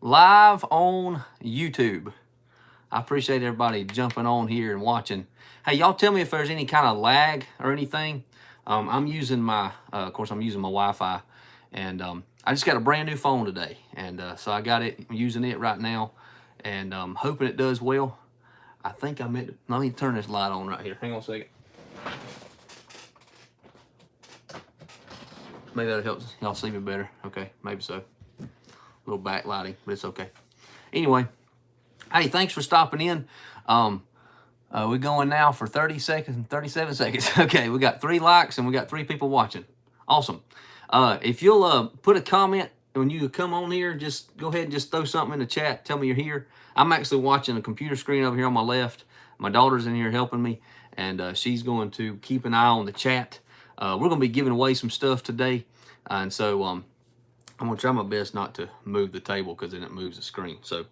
live on YouTube. I appreciate everybody jumping on here and watching. Hey, y'all tell me if there's any kind of lag or anything. I'm using my, of course, I'm using my Wi-Fi, and I just got a brand new phone today, and so I got it, I'm using it right now, and hoping it does well. I think I meant to, let me turn this light on right here. Hang on a second. Maybe that helps y'all see me better. Okay, maybe so. A little backlighting, but it's okay. Anyway, hey, thanks for stopping in. We're going now for 30 seconds, 37 seconds. Okay, we got 3 likes and we got 3 people watching. Awesome. If you'll put a comment when you come on here, just go ahead and just throw something in the chat. Tell me you're here. I'm actually watching a computer screen over here on my left. My daughter's in here helping me, and she's going to keep an eye on the chat. We're going to be giving away some stuff today, and so I'm going to try my best not to move the table because then it moves the screen. So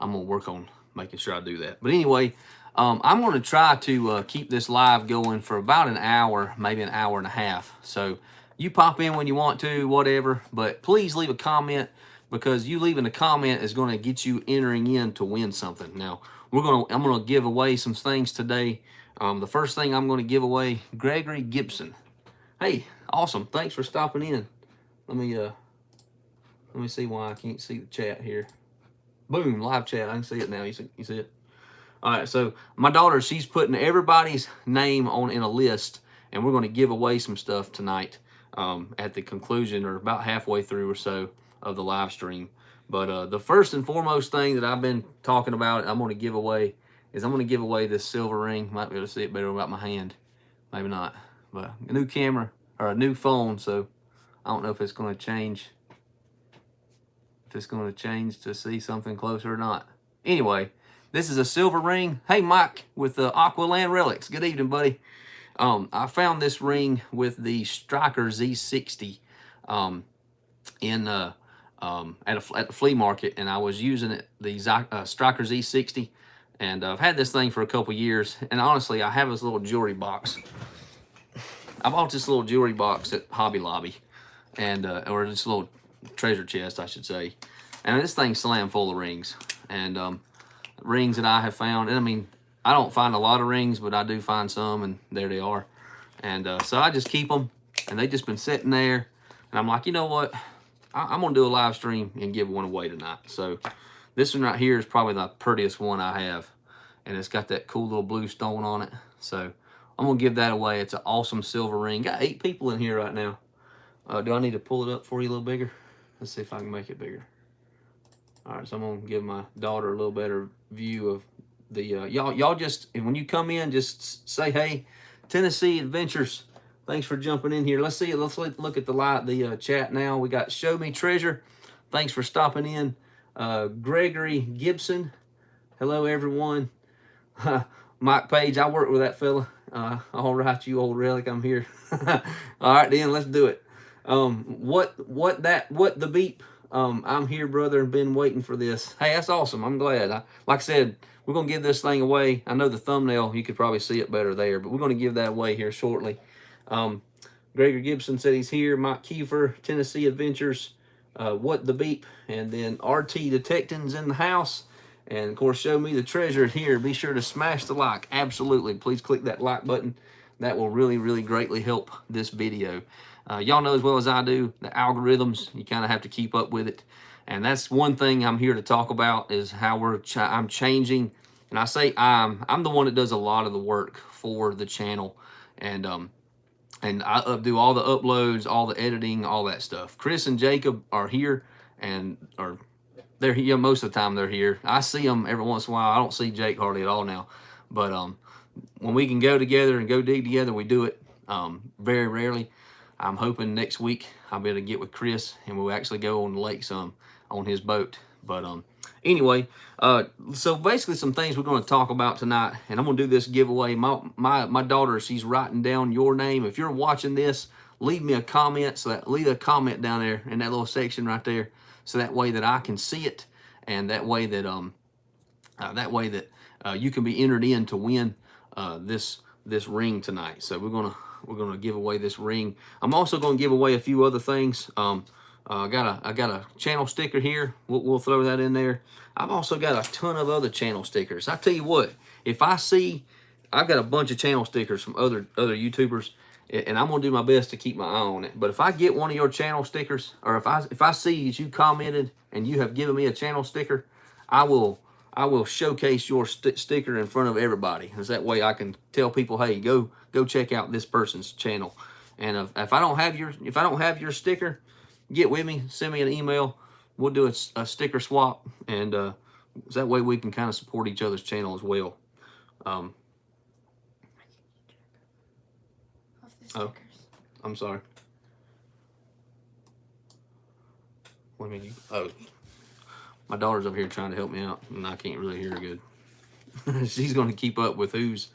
I'm going to work on making sure I do that. But anyway, I'm going to try to keep this live going for about an hour, maybe an hour and a half. So you pop in when you want to, whatever, but please leave a comment, because you leaving a comment is going to get you entering in to win something. Now, I'm going to give away some things today. The first thing I'm going to give away, Gregory Gibson. Hey, awesome. Thanks for stopping in. Let me see why I can't see the chat here. Boom, live chat. I can see it now. You see it? All right, so my daughter, she's putting everybody's name on in a list, and we're going to give away some stuff tonight at the conclusion, or about halfway through or so, of the live stream. But the first and foremost thing that I've been talking about, I'm going to give away, is I'm going to give away this silver ring. Might be able to see it better without my hand. Maybe not. But a new camera, or a new phone, so I don't know if it's going to change. If it's going to change to see something closer or not. Anyway, this is a silver ring. Hey, Mike with the Aqualand Relics. Good evening, buddy. I found this ring with the Striker Z60 at the flea market, and I was using it, the Striker Z60, and I've had this thing for a couple years, and honestly, I have this little jewelry box. I bought this little jewelry box at Hobby Lobby, and or this little treasure chest, I should say, and this thing's slammed full of rings, and rings that I have found. And I mean, I don't find a lot of rings, but I do find some, and there they are. And so I just keep them, and they just been sitting there, and I'm like, you know what, I'm gonna do a live stream and give one away tonight. So this one right here is probably the prettiest one I have, and it's got that cool little blue stone on it. So I'm gonna give that away. It's an awesome silver ring. Got 8 people in here right now. Do I need to pull it up for you a little bigger? Let's see if I can make it bigger. All right, so I'm gonna give my daughter a little better view of the y'all. Just when you come in, just say, hey, Tennessee Adventures, thanks for jumping in here. Let's see. Let's look at the chat now. We got Show Me Treasure. Thanks for stopping in. Gregory Gibson. Hello, everyone. Mike Page. I work with that fella. All right, you old relic. I'm here. All right, then let's do it. What the beep? I'm here, brother, and been waiting for this. Hey, that's awesome. I'm glad. Like I said, we're going to give this thing away. I know the thumbnail, you could probably see it better there, but we're going to give that away here shortly. Gregor Gibson said he's here. Mike Kiefer, Tennessee Adventures, What the Beep, and then RT Detecting's in the house. And, of course, Show Me the Treasure here. Be sure to smash the like. Absolutely. Please click that like button. That will really, really greatly help this video. Y'all know as well as I do, the algorithms, you kind of have to keep up with it. And that's one thing I'm here to talk about, is how I'm changing. And I say I'm the one that does a lot of the work for the channel. And I do all the uploads, all the editing, all that stuff. Chris and Jacob are here, and they're here most of the time. They're here. I see them every once in a while. I don't see Jake hardly at all now. But when we can go together and go dig together, we do it. Very rarely. I'm hoping next week I'll be able to get with Chris, and we'll actually go on the lake some on his boat. But anyway, so basically some things we're going to talk about tonight, and I'm going to do this giveaway. My daughter, she's writing down your name. If you're watching this, leave me a comment. Leave a comment down there in that little section right there, so that way that I can see it, and that way that you can be entered in to win this ring tonight. So we're gonna give away this ring. I'm also gonna give away a few other things. I got a channel sticker here. We'll throw that in there. I've also got a ton of other channel stickers. I tell you what, if I see, I've got a bunch of channel stickers from other YouTubers, and I'm gonna do my best to keep my eye on it. But if I get one of your channel stickers, or if I see that you commented and you have given me a channel sticker, I will showcase your sticker in front of everybody. Cause that way I can tell people, hey, go check out this person's channel. And if I don't have your sticker, get with me, send me an email. We'll do a sticker swap, and that way we can kind of support each other's channel as well. Oh, I'm sorry. What do you mean? Oh, my daughter's up here trying to help me out, and I can't really hear her good. She's going to keep up with who's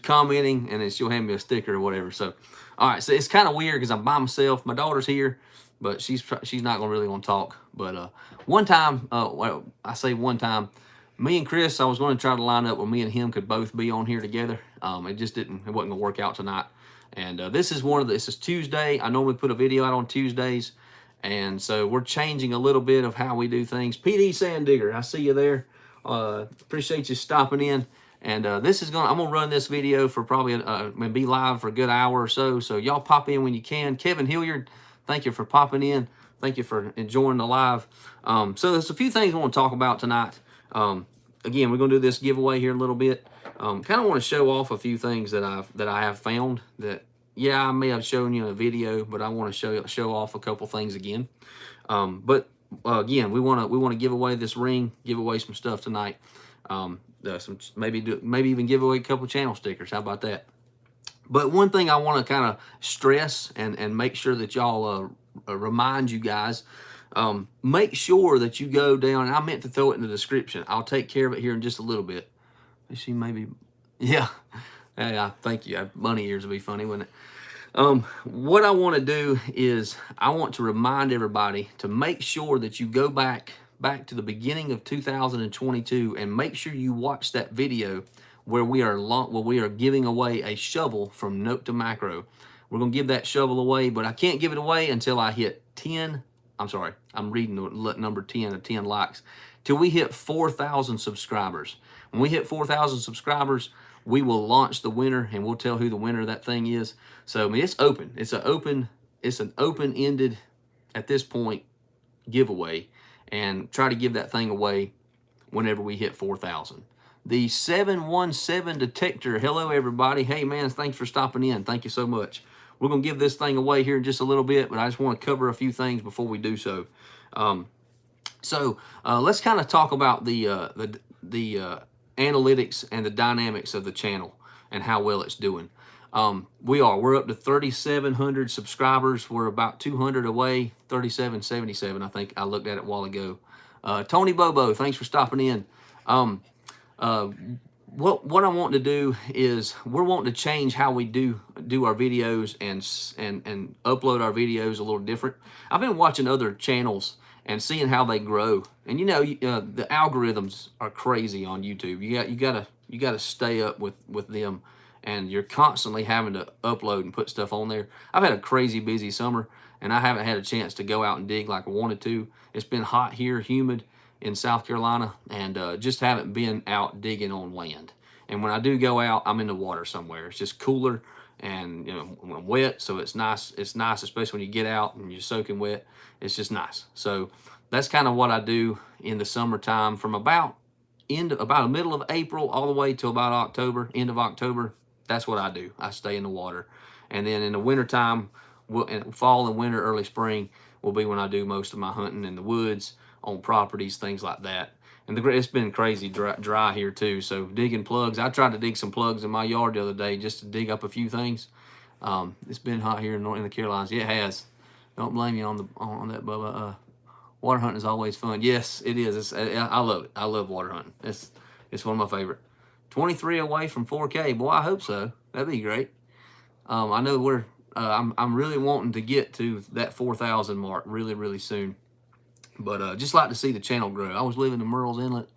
commenting, and then she'll hand me a sticker or whatever. So, all right. So it's kind of weird because I'm by myself. My daughter's here, but she's not gonna really want to talk. But one time, well, I say one time, me and Chris, I was going to try to line up where me and him could both be on here together. It just didn't. It wasn't gonna work out tonight. And this is Tuesday. I normally put a video out on Tuesdays, and so we're changing a little bit of how we do things. PD Sand Digger, I see you there. Appreciate you stopping in. And I'm gonna run this video for probably be live for a good hour or so. So y'all pop in when you can. Kevin Hilliard, thank you for popping in. Thank you for enjoying the live. So there's a few things I want to talk about tonight. Again, we're gonna do this giveaway here in a little bit. Kind of want to show off a few things that I have found that, yeah, I may have shown you in a video, but I want to show off a couple things again. But again, we want to give away this ring, give away some stuff tonight. Maybe even give away a couple channel stickers. How about that? But one thing I want to kind of stress and make sure that y'all remind you guys, make sure that you go down. And I meant to throw it in the description. I'll take care of it here in just a little bit. See, maybe, yeah. Yeah, thank you. Bunny ears would be funny, wouldn't it? What I want to do is I want to remind everybody to make sure that you go back to the beginning of 2022 and make sure you watch that video where we are giving away a shovel from Nokta Makro. We're going to give that shovel away, but I can't give it away until I hit 10. I'm sorry, I'm reading the number 10 of 10 likes. Till we hit 4,000 subscribers. When we hit 4,000 subscribers, we will launch the winner, and we'll tell who the winner of that thing is. So I mean, it's open. It's an open-ended, at this point, giveaway, and try to give that thing away whenever we hit 4,000. The 717 Detector. Hello, everybody. Hey, man, thanks for stopping in. Thank you so much. We're going to give this thing away here in just a little bit, but I just want to cover a few things before we do so. Let's kind of talk about the analytics and the dynamics of the channel and how well it's doing. We're up to 3,700 subscribers. We're about 200 away, 3,777. I think I looked at it a while ago. Tony Bobo, thanks for stopping in. What I want to do is we're wanting to change how we do our videos and upload our videos a little different. I've been watching other channels and seeing how they grow, and you know, the algorithms are crazy on YouTube. You gotta stay up with them, and you're constantly having to upload and put stuff on there. I've had a crazy busy summer, and I haven't had a chance to go out and dig like I wanted to. It's been hot here, humid in South Carolina, and just haven't been out digging on land. And when I do go out, I'm in the water somewhere. It's just cooler, and you know, when I'm wet, so it's nice. It's nice, especially when you get out and you're soaking wet. It's just nice. So that's kind of what I do in the summertime, from about the middle of April all the way till about October, end of October. That's what I do. I stay in the water. And then in the wintertime, fall and winter, early spring will be when I do most of my hunting in the woods, on properties, things like that. And it's been crazy dry here too. So digging plugs. I tried to dig some plugs in my yard the other day just to dig up a few things. It's been hot here in the Carolinas. Yeah, it has. Don't blame you on that, Bubba. Water hunting is always fun. Yes, it is. I love it. I love water hunting. It's one of my favorite. 23 away from 4K. Boy, I hope so. That'd be great. I know I'm really wanting to get to that 4,000 mark really, really soon. But just like to see the channel grow. I was living in Murrells Inlet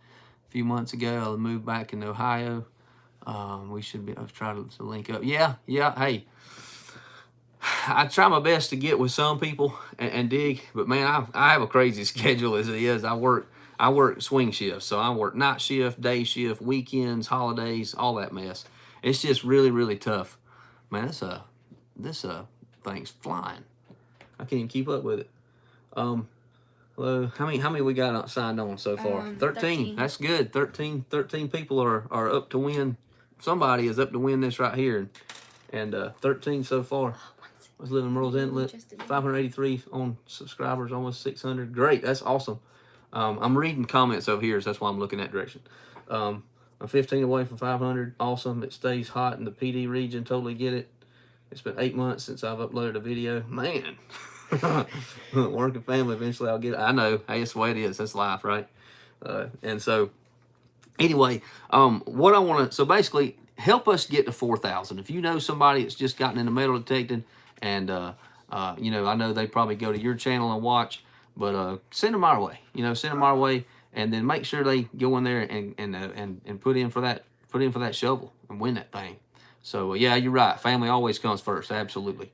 a few months ago. I moved back in Ohio. We should be. I've tried to link up. Yeah. Hey, I try my best to get with some people and dig, but man, I have a crazy schedule as it is. I work swing shifts, so I work night shift, day shift, weekends, holidays, all that mess. It's just really tough, man. This thing's flying. I can't even keep up with it. Hello, how many we got signed on so far? 13. That's good. 13 people are up to win. Somebody is up to win this right here, and 13 so far. Let's live in Merle's Inlet. 583 on subscribers, almost 600. Great, that's awesome. I'm reading comments over here, so that's why I'm looking that direction. I'm 15 away from 500. Awesome. It stays hot in the PD region. Totally get it. It's been 8 months since I've uploaded a video. Man, work and family. Eventually, I'll get it. I know. Hey, it's the way it is. That's life, right? And so, anyway, what I want to, so basically, help us get to 4,000. If you know somebody that's just gotten into metal detecting, and you know, I know they probably go to your channel and watch, but send them our way. You know, send them our way, and then make sure they go in there and put in for that shovel and win that thing. So yeah, you're right. Family always comes first. Absolutely.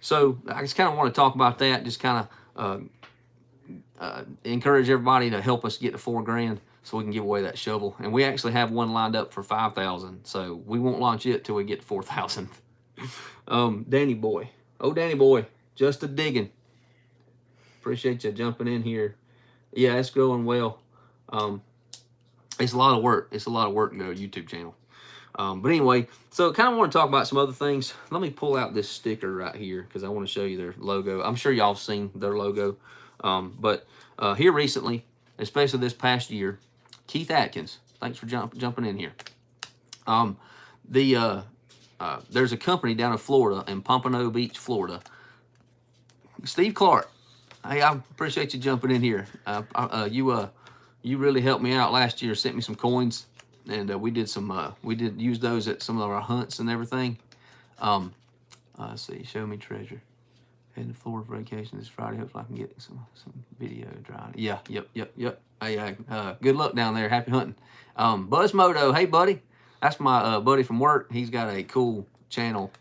So I just kind of want to talk about that. Just kind of encourage everybody to help us get to 4 grand so we can give away that shovel. And we actually have one lined up for 5,000. So we won't launch it till we get to 4,000. Danny boy. Oh, Danny boy. Just a digging. Appreciate you jumping in here. Yeah, it's going well. It's a lot of work. It's a lot of work to go to YouTube channel. But anyway, so kind of want to talk about some other things. Let me pull out this sticker right here because I want to show you their logo. I'm sure y'all have seen their logo. But here recently, especially this past year, Keith Atkins, thanks for jumping in here. There's a company down in Florida, in Pompano Beach, Florida. Steve Clark, hey, I appreciate you jumping in here. You really helped me out last year. Sent me some coins, and we did use those at some of our hunts and everything. Let's see, show me treasure. Heading to Florida for vacation this Friday. Hopefully I can get some video dry. Yeah, yep. Hey, good luck down there. Happy hunting. Buzz Moto, hey buddy. That's my buddy from work. He's got a cool channel,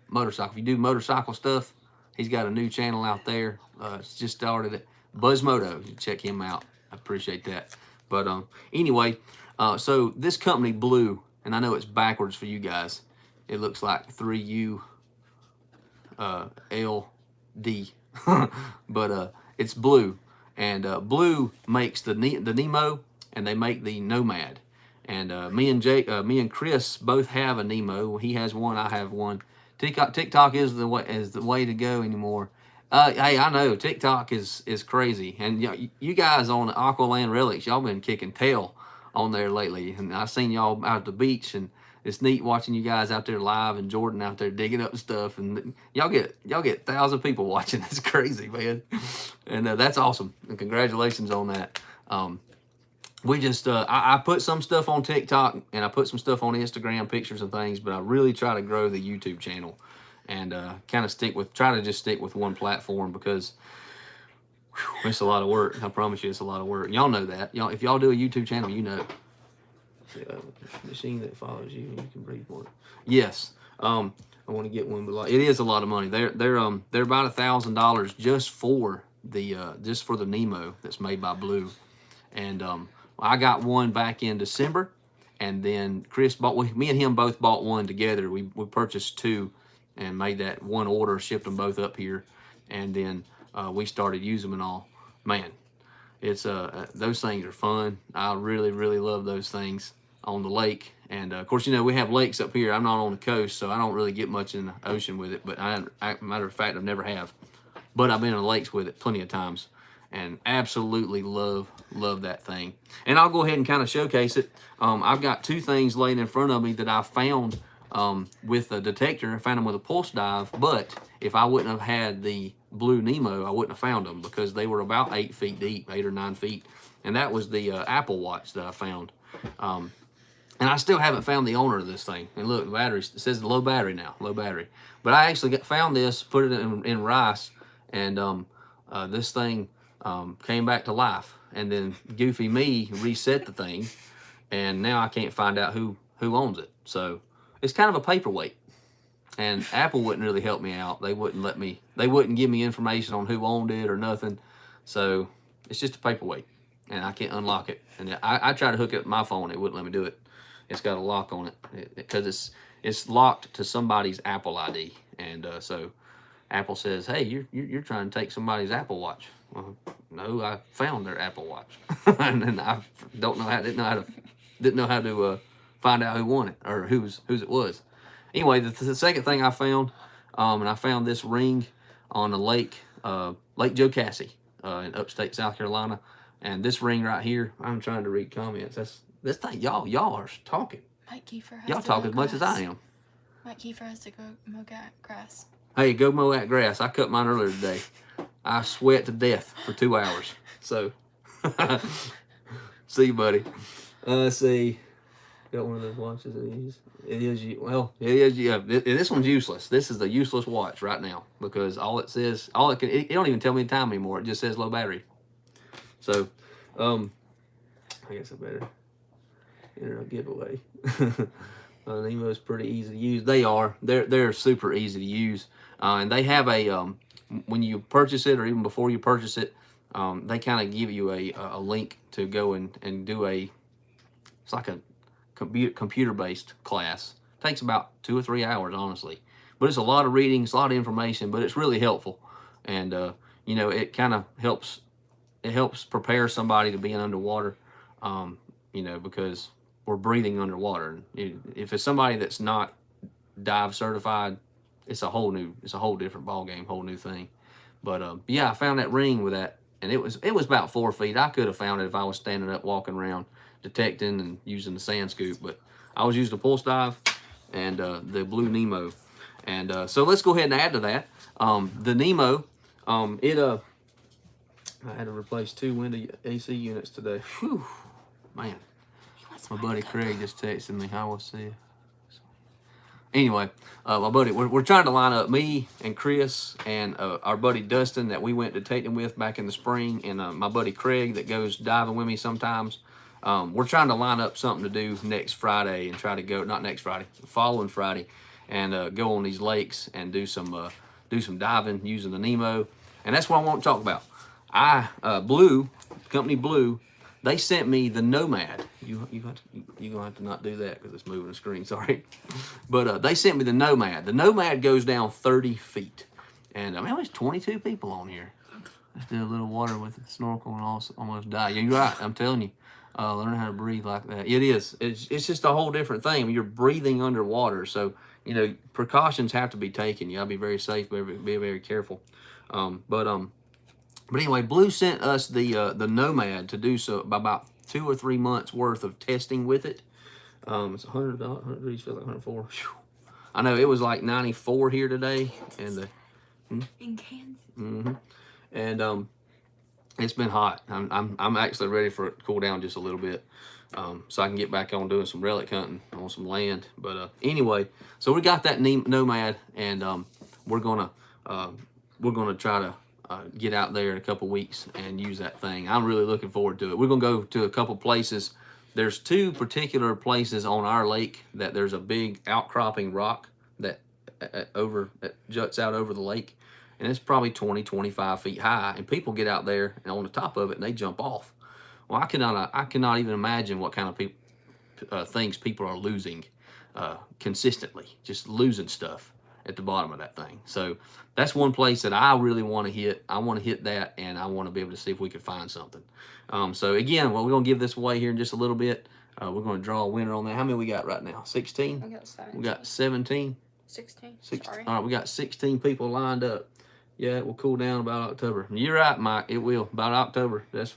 motorcycle. If you do motorcycle stuff, he's got a new channel out there. It's just started it. Buzz Moto. You check him out. I appreciate that. But anyway, so this company Blue, and I know it's backwards for you guys. It looks like 3U LD, but it's Blue, and Blue makes the Nemo, and they make the Nomad. And me and Chris both have a Nemo. He has one, I have one. TikTok is the way to go anymore. Hey, I know TikTok is crazy, and you guys on Aqualand Relics, y'all been kicking tail on there lately. And I seen y'all out at the beach, and it's neat watching you guys out there live, and Jordan out there digging up stuff, and y'all get 1,000 people watching. That's crazy, man, and that's awesome. And congratulations on that. We just I put some stuff on TikTok, and I put some stuff on Instagram, pictures and things, but I really try to grow the YouTube channel, and kind of try to just stick with one platform, because whew, it's a lot of work. I promise you, it's a lot of work. Y'all know that. If y'all do a YouTube channel, you know. Machine that follows you, you can breathe more. Yes, I want to get one, but it is a lot of money. They're about $1,000 just for the Nemo that's made by Blue, and I got one back in December, and then Chris me and him both bought one together. We purchased 2 and made that one order, shipped them both up here, and then we started using them and all. Man, it's those things are fun. I really love those things on the lake. And of course, we have lakes up here. I'm not on the coast, so I don't really get much in the ocean with it, but matter of fact, I never have, but I've been in the lakes with it plenty of times, and absolutely love that thing. And I'll go ahead and kind of showcase it. I've got 2 things laying in front of me that I found with a detector. I found them with a pulse dive, but if I wouldn't have had the Blue Nemo, I wouldn't have found them, because they were about 8 feet deep, 8 or 9 feet, and that was the Apple Watch that I found. And I still haven't found the owner of this thing. And look, the battery, it says low battery now, low battery. But I actually found this, put it in rice, and this thing came back to life. And then Goofy me reset the thing, and now I can't find out who owns it. So it's kind of a paperweight. and Apple wouldn't really help me out. They wouldn't give me information on who owned it or nothing. So it's just a paperweight, and I can't unlock it. And I tried to hook it up my phone, it wouldn't let me do it. It's got a lock on it because it's locked to somebody's Apple ID, and so Apple says, "Hey, you're trying to take somebody's Apple Watch." Well, no, I found their Apple Watch, and then I didn't know how to find out who won it or whose it was. Anyway, the second thing I found, and I found this ring on a lake, Lake Jocassee, in upstate South Carolina, and this ring right here. I'm trying to read comments. This thing, y'all are talking. Mike Kiefer has Y'all talk as much as I am. Mike Kiefer has to go mow grass. Hey, go mow that grass. I cut mine earlier today. I sweat to death for 2 hours. So, see you, buddy. Let's see. Got one of those watches of these. It is, yeah. This one's useless. This is a useless watch right now because all it says, it don't even tell me the time anymore. It just says low battery. So, I guess I better enter a giveaway. Nemo's pretty easy to use. They're super easy to use, and they have a when you purchase it or even before you purchase it, they kind of give you a link to go and do it's like a computer based class. It takes about 2 or 3 hours, honestly, but it's a lot of reading, it's a lot of information, but it's really helpful, and you know, it kind of helps prepare somebody to be underwater, you know, because we're breathing underwater. If it's somebody that's not dive certified, it's a whole different ball game, whole new thing. But yeah, I found that ring with that, and it was about 4 feet. I could have found it if I was standing up, walking around, detecting and using the sand scoop, but I was using the pulse dive and the blue Nemo. And so let's go ahead and add to that. The Nemo, I had to replace 2 window AC units today. Whew, man. My buddy Craig just texted me. How was it? Anyway, my buddy, we're trying to line up me and Chris and our buddy Dustin that we went detecting with back in the spring, and my buddy Craig that goes diving with me sometimes. We're trying to line up something to do next Friday and try to go, not next Friday, the following Friday, and go on these lakes and do some diving using the Nemo. And that's what I want to talk about. Company Blue, they sent me the Nomad. You're gonna have to not do that because it's moving the screen, sorry. But they sent me the Nomad. The Nomad goes down 30 feet. And I mean, there's 22 people on here. Let's do a little water with the snorkel and almost die. Yeah, you're right, I'm telling you. Learn how to breathe like that. It is. It's just a whole different thing. I mean, you're breathing underwater. So, you know, precautions have to be taken. You gotta be very safe, be very careful. But anyway, Blue sent us the Nomad to do so about 2 or 3 months worth of testing with it. It's 100 degrees, feels like 104. Whew. I know it was like 94 here today, and in Kansas. And it's been hot. I'm actually ready for it to cool down just a little bit, so I can get back on doing some relic hunting on some land. But anyway, so we got that Nomad, and we're gonna try to get out there in a couple weeks and use that thing. I'm really looking forward to it. We're gonna go to a couple places. There's 2 particular places on our lake that there's a big outcropping rock that juts out over the lake, and it's probably 20-25 feet high, and people get out there and on the top of it and they jump off. Well, I cannot even imagine what kind of things people are losing consistently, just losing stuff at the bottom of that thing. So that's one place that I really want to hit. I want to hit that, and I want to be able to see if we can find something. So again, well, we're going to give this away here in just a little bit. We're going to draw a winner on that. How many we got right now? 16? I got 17. We got 17? 16. Sorry. All right, we got 16 people lined up. Yeah, it will cool down about October. You're right, Mike. It will. About October. That's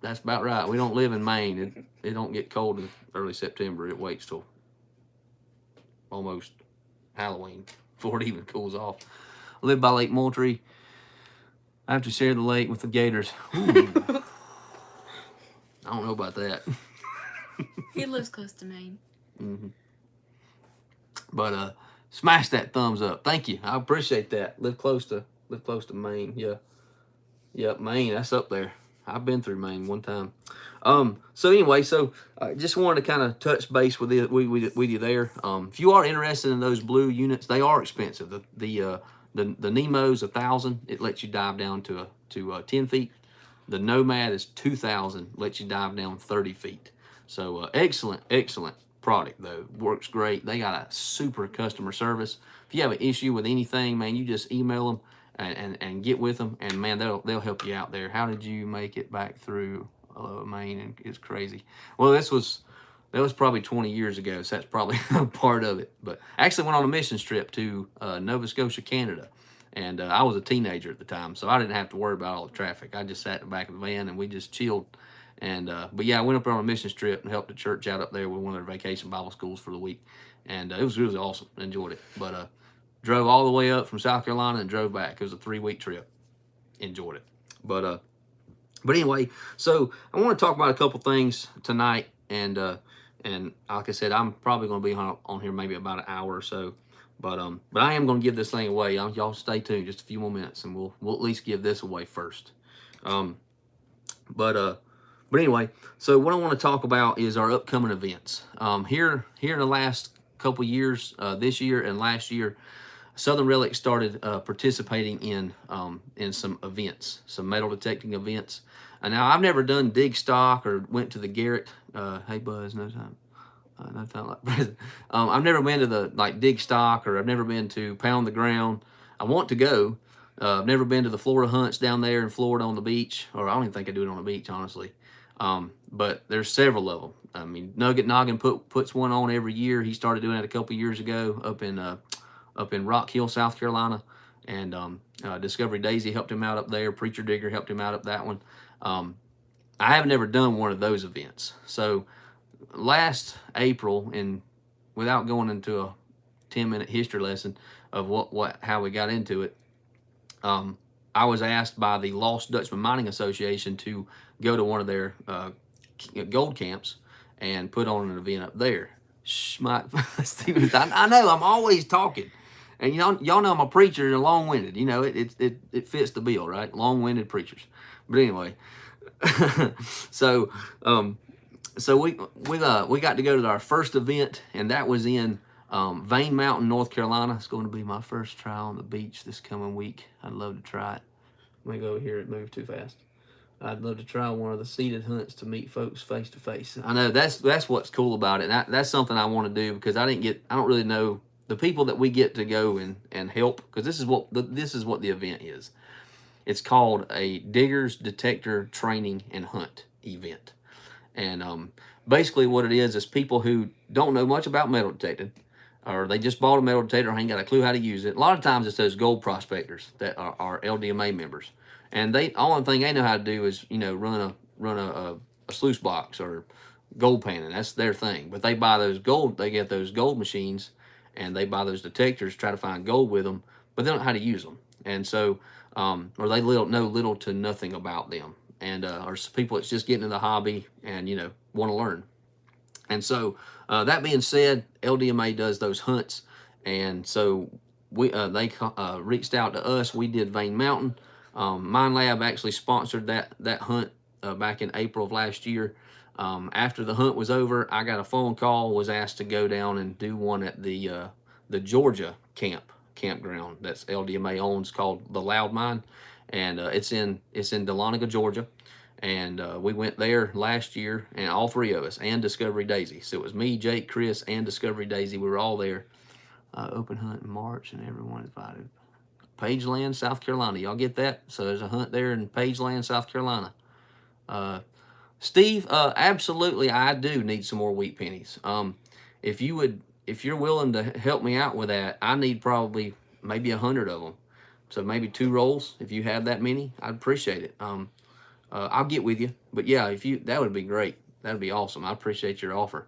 about right. We don't live in Maine. It don't get cold in early September. It waits till almost Halloween before it even cools off. I live by Lake Moultrie. I have to share the lake with the gators. I don't know about that. He lives close to Maine. But smash that thumbs up. Thank you. I appreciate that. Live close to Maine. Yeah. Yep, Maine. That's up there. I've been through Maine one time. So anyway, so I just wanted to kind of touch base with you there. If you are interested in those blue units, they are expensive. The Nemo's 1,000. It lets you dive down to 10 feet. The Nomad is 2,000. Lets you dive down 30 feet. So excellent product though. Works great. They got a super customer service. If you have an issue with anything, man, you just email them and get with them, and man, they'll help you out there. How did you make it back through Maine? And it's crazy. Well, that was probably 20 years ago, so that's probably part of it. But I actually went on a mission trip to Nova Scotia, Canada, and I was a teenager at the time, so I didn't have to worry about all the traffic. I just sat in the back of the van and we just chilled. And but yeah, I went up there on a mission trip and helped the church out up there with one of their vacation Bible schools for the week, and it was really awesome. Enjoyed it. But drove all the way up from South Carolina and drove back. It was a 3-week trip. Enjoyed it. But anyway, so I want to talk about a couple things tonight, and like I said, I'm probably going to be on here maybe about an hour or so. But I am going to give this thing away. Y'all stay tuned just a few more minutes, and we'll at least give this away first. But anyway, so what I want to talk about is our upcoming events. Here in the last couple years, this year and last year, Southern Relics started participating in some events, some metal detecting events. And now I've never done dig stock or went to the Garrett. Hey Buzz, no time like present. I've never been to the dig stock, or I've never been to pound the ground. I want to go. I've never been to the Florida hunts down there in Florida on the beach, or I don't even think I do it on the beach, honestly. But there's several of them. I mean, Nugget Noggin puts one on every year. He started doing it a couple years ago up in Rock Hill, South Carolina, and Discovery Daisy helped him out up there. Preacher Digger helped him out up that one. I have never done one of those events. So last April, and without going into a 10-minute history lesson of how we got into it, I was asked by the Lost Dutchman Mining Association to go to one of their gold camps and put on an event up there. I know I'm always talking, and y'all know I'm a preacher and long-winded. You know it fits the bill, right? Long-winded preachers. But anyway, so we got to go to our first event, and that was in Vane Mountain, North Carolina. It's going to be my first try on the beach this coming week. I'd love to try it. Let me go over here. It moved too fast. I'd love to try one of the seated hunts to meet folks face to face. I know that's what's cool about it. And that's something I want to do, because I don't really know the people that we get to go and help, because this is what the event is. It's called a Diggers Detector Training and Hunt event. And basically what it is people who don't know much about metal detecting, or they just bought a metal detector and ain't got a clue how to use it. A lot of times it's those gold prospectors that are LDMA members. And only thing they know how to do is, run a sluice box or gold panning. That's their thing. But they get those gold machines, and they buy those detectors, try to find gold with them, but they don't know how to use them. And so, or they know little to nothing about them. And or people that's just getting into the hobby and, want to learn. And so, that being said, LDMA does those hunts. And so they reached out to us. We did Vane Mountain. Mine Lab actually sponsored that hunt back in April of last year. After the hunt was over, I got a phone call, was asked to go down and do one at the Georgia campground that's LDMA owns, called the Loud Mine, and it's in Dahlonega, Georgia. And we went there last year, and all three of us, and Discovery Daisy. So it was me, Jake, Chris, and Discovery Daisy. We were all there. Open hunt in March, and everyone invited. Pageland, South Carolina. Y'all get that? So there's a hunt there in Pageland, South Carolina. Steve, absolutely, I do need some more wheat pennies. If you're willing to help me out with that, I need probably maybe 100 of them. So maybe 2 rolls. If you have that many, I'd appreciate it. I'll get with you. But yeah, that would be great. That'd be awesome. I appreciate your offer.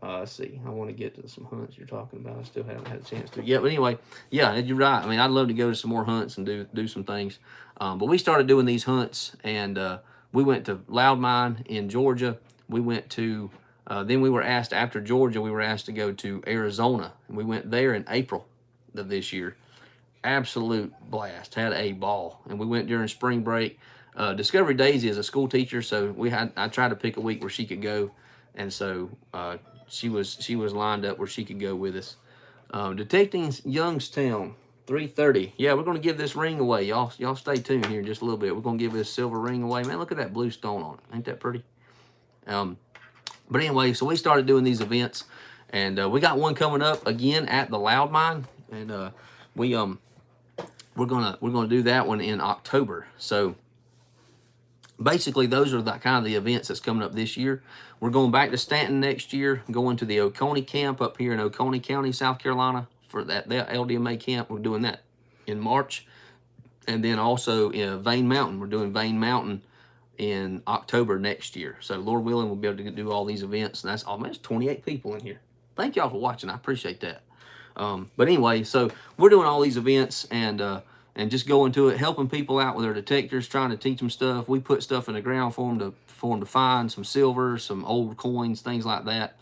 Let's see. I want to get to some hunts you're talking about. I still haven't had a chance to. Yeah, but anyway, yeah, you're right. I mean, I'd love to go to some more hunts and do some things. But we started doing these hunts, and we went to Loud Mine in Georgia. We went to, then we were asked, after Georgia, we were asked to go to Arizona. And we went there in April of this year. Absolute blast. Had a ball. And we went during spring break. Discovery Daisy is a school teacher, so I tried to pick a week where she could go, and so she was lined up where she could go with us. Detecting Youngstown, 3:30. Yeah, we're gonna give this ring away. Y'all stay tuned here just a little bit. We're gonna give this silver ring away. Man, look at that blue stone on it. Ain't that pretty? But anyway, so we started doing these events, and we got one coming up again at the Loud Mine, and we're gonna do that one in October. So basically, those are the kind of the events that's coming up this year. We're going back to Stanton next year, going to the Oconee camp up here in Oconee County, South Carolina, for that LDMA camp. We're doing that in March, and then also in Vane Mountain. We're doing Vane Mountain in October next year. So Lord willing, we'll be able to do all these events, and that's almost 28 people in here. Thank y'all for watching. I appreciate that. But anyway, so we're doing all these events and just going to it, helping people out with their detectors, trying to teach them stuff. We put stuff in the ground for them to find some silver, some old coins, things like that.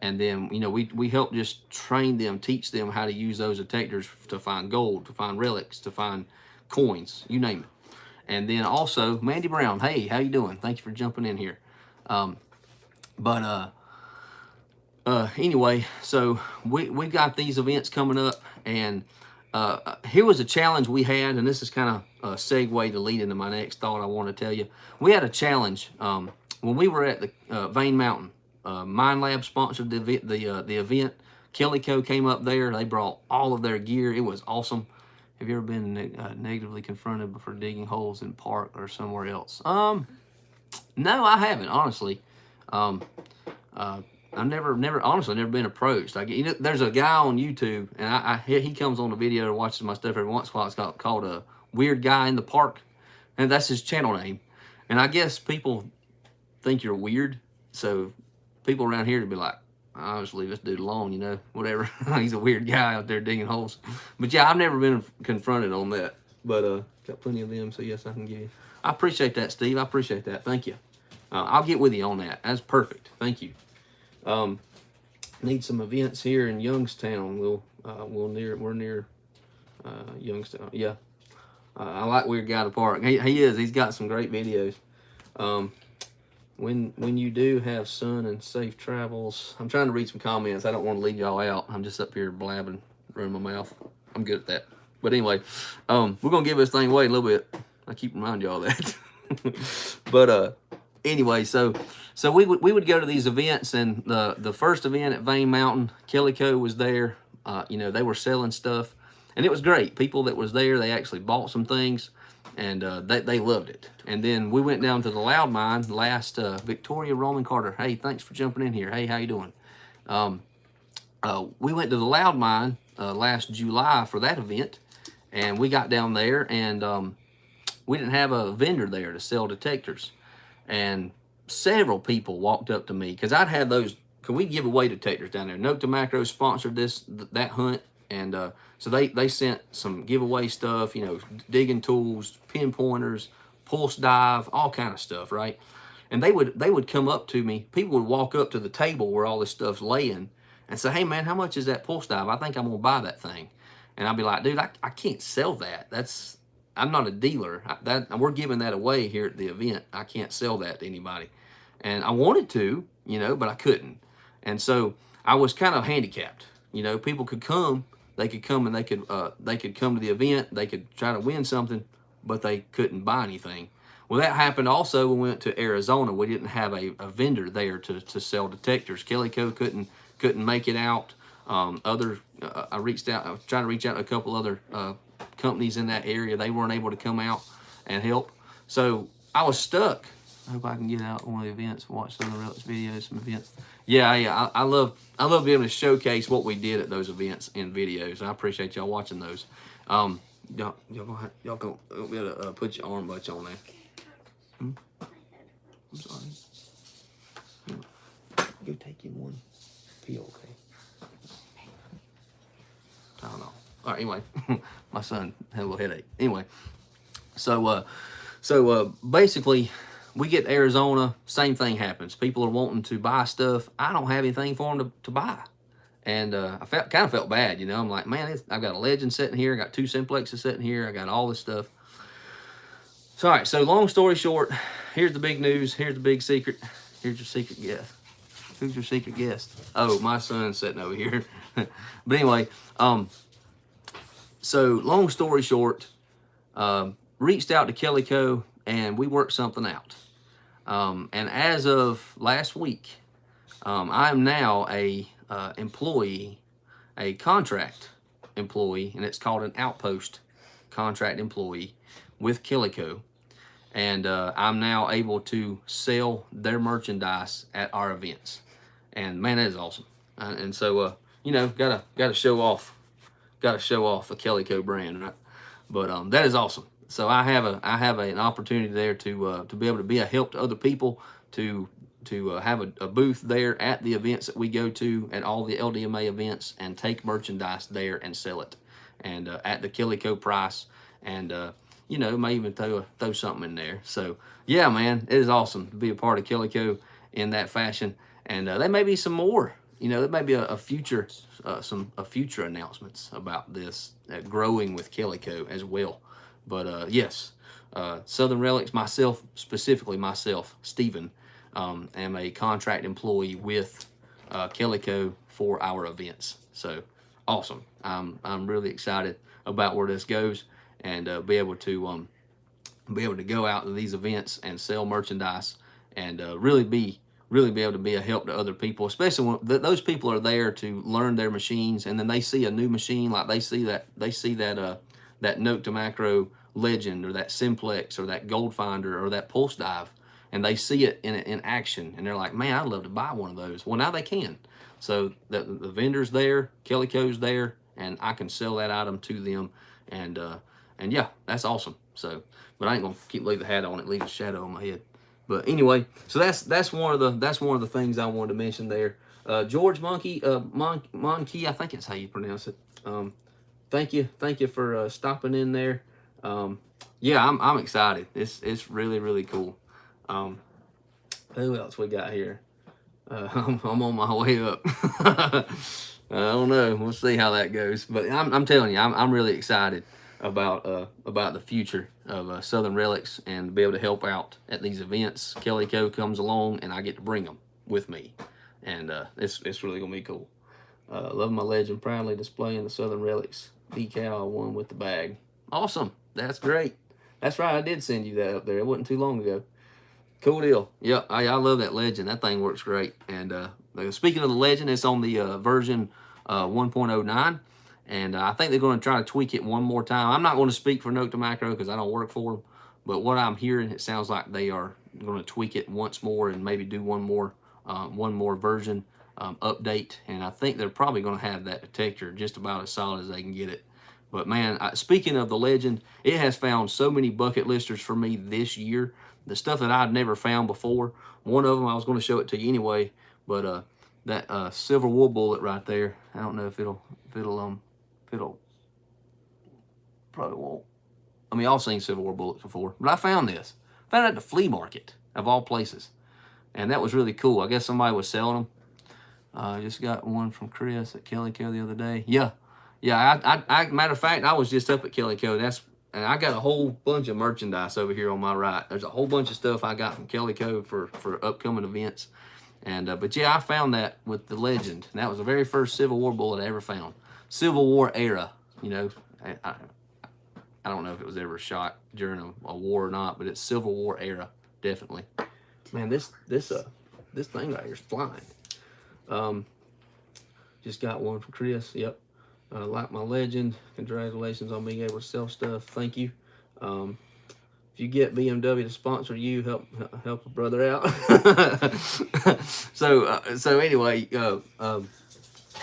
And then, you know, we help just train them, teach them how to use those detectors to find gold, to find relics, to find coins, you name it. And then also, Mandy Brown, hey, how you doing? Thank you for jumping in here. Anyway, so we got these events coming up, and here was a challenge we had, and this is kind of a segue to lead into my next thought I want to tell you. We had a challenge when we were at the Vane Mountain. Mine Lab sponsored the event. Kelly Co came up there. They brought all of their gear. It was awesome. Have you ever been negatively confronted for digging holes in park or somewhere else? No, I haven't, honestly. I've never been approached. There's a guy on YouTube, and he comes on the video and watches my stuff every once in a while. It's called a Weird Guy in the Park, and that's his channel name. And I guess people think you're weird, so people around here would be like, I'll just leave this dude alone, you know, whatever. He's a weird guy out there digging holes. But yeah, I've never been confronted on that. But got plenty of them, so yes, I can give you. I appreciate that, Steve. I appreciate that. Thank you. I'll get with you on that. That's perfect. Thank you. Need some events here in Youngstown. We're near Youngstown. Yeah. I like Weird Guy to Park. He is. He's got some great videos. When you do have sun and safe travels. I'm trying to read some comments. I don't want to leave y'all out. I'm just up here blabbing, running my mouth. I'm good at that. But anyway, we're gonna give this thing away a little bit. I keep reminding y'all that. But anyway, so we would go to these events, and the first event at Vane Mountain, Kelly Co was there. You know, they were selling stuff, and it was great. People that was there, they actually bought some things, and they loved it. And then we went down to the Loud Mine last Victoria Roman Carter. Hey, thanks for jumping in here. Hey, how you doing? We went to the Loud Mine last July for that event, and we got down there, and we didn't have a vendor there to sell detectors. And several people walked up to me, because I'd have those, because we give away detectors down there. Nokta Makro sponsored that hunt, and so they sent some giveaway stuff, you know, digging tools, pinpointers, pulse dive, all kind of stuff, right? And they would come up to me. People would walk up to the table where all this stuff's laying and say, hey man, how much is that pulse dive? I think I'm gonna buy that thing. And I'd be like, dude, I can't sell that. I'm not a dealer. We're giving that away here at the event. I can't sell that to anybody. And I wanted to, you know, but I couldn't. And so I was kind of handicapped. You know, people could come, they could come and they could come to the event, they could try to win something, but they couldn't buy anything. Well, that happened also when we went to Arizona. We didn't have a vendor there to sell detectors. Kelly Co couldn't make it out. I was trying to reach out to a couple other companies in that area. They weren't able to come out and help. So I was stuck. I hope I can get out one of the events, watch some of the RELICS videos, some events. Yeah. I love being able to showcase what we did at those events in videos. I appreciate y'all watching those. Y'all gonna be able to put your arm butch on there. I'm sorry. Go take you one peel, okay? I don't know. All right, anyway, my son had a little headache. Anyway, so basically, we get to Arizona, same thing happens. People are wanting to buy stuff. I don't have anything for them to buy. And I kind of felt bad, you know. I'm like, man, I've got a Legend sitting here. I got 2 Simplexes sitting here. I got all this stuff. So, all right. So, long story short, here's the big news. Here's the big secret. Here's your secret guest. Who's your secret guest? Oh, my son's sitting over here. But anyway, so long story short, reached out to Calico and we worked something out. And as of last week, I am now a employee, a contract employee, and it's called an outpost contract employee with Calico. And I'm now able to sell their merchandise at our events. And man, that is awesome. And so, you know, gotta show off the Calico brand, right? But that is awesome. So I have an opportunity there to be able to be a help to other people, to have a booth there at the events that we go to, at all the LDMA events, and take merchandise there and sell it, and at the Calico price, and you know, may even throw something in there. So yeah, man, it is awesome to be a part of Calico in that fashion, and there may be some more. You know, there may be a future future announcements about this growing with Calico as well. But yes, Southern Relics, specifically myself, Stephen, am a contract employee with Calico for our events. So awesome! I'm really excited about where this goes, and be able to go out to these events and sell merchandise, and really be able to be a help to other people, especially when those people are there to learn their machines, and then they see a new machine, like they see that Nokta Makro Legend, or that Simplex, or that Gold Finder, or that Pulse Dive, and they see it in action, and they're like, man, I'd love to buy one of those. Well, now they can. So the vendor's there, Calico's there, and I can sell that item to them, and yeah, that's awesome. So, but I ain't gonna leave the hat on it, leave a shadow on my head. But anyway, so that's one of the things I wanted to mention there. George Monkey, Monkey, I think that's how you pronounce it. Thank you for stopping in there. Yeah, I'm excited. It's really cool. Who else we got here? I'm on my way up. I don't know. We'll see how that goes. But I'm telling you, I'm really excited about the future of Southern Relics, and be able to help out at these events. Calico comes along, and I get to bring them with me, and it's really gonna be cool. Love my legend, proudly displaying the Southern Relics decal I won with the bag. Awesome, that's great. That's right, I did send you that up there. It wasn't too long ago. Cool deal. Yeah, I love that legend. That thing works great. And speaking of the legend, it's on the version 1.09. And I think they're going to try to tweak it one more time. I'm not going to speak for Nokta Makro because I don't work for them. But what I'm hearing, it sounds like they are going to tweak it once more, and maybe do one more version update. And I think they're probably going to have that detector just about as solid as they can get it. But man, speaking of the legend, it has found so many bucket listers for me this year. The stuff that I'd never found before. One of them, I was going to show it to you anyway, but that silver wool bullet right there. I don't know if it'll probably won't. I mean, I've seen silver wool bullets before, but I found this. I found it at the flea market of all places, and that was really cool. I guess somebody was selling them. I just got one from Chris at Calico the other day. Yeah. I matter of fact, I was just up at Calico. And I got a whole bunch of merchandise over here on my right. There's a whole bunch of stuff I got from Calico for upcoming events. And but yeah, I found that with the legend. And that was the very first Civil War bullet I ever found. Civil War era, you know. I don't know if it was ever shot during a war or not, but it's Civil War era, definitely. Man, this thing right here is flying. Just got one from Chris. Yep. Like my legend, congratulations on being able to sell stuff. Thank you. If you get BMW to sponsor you, help a brother out. So anyway,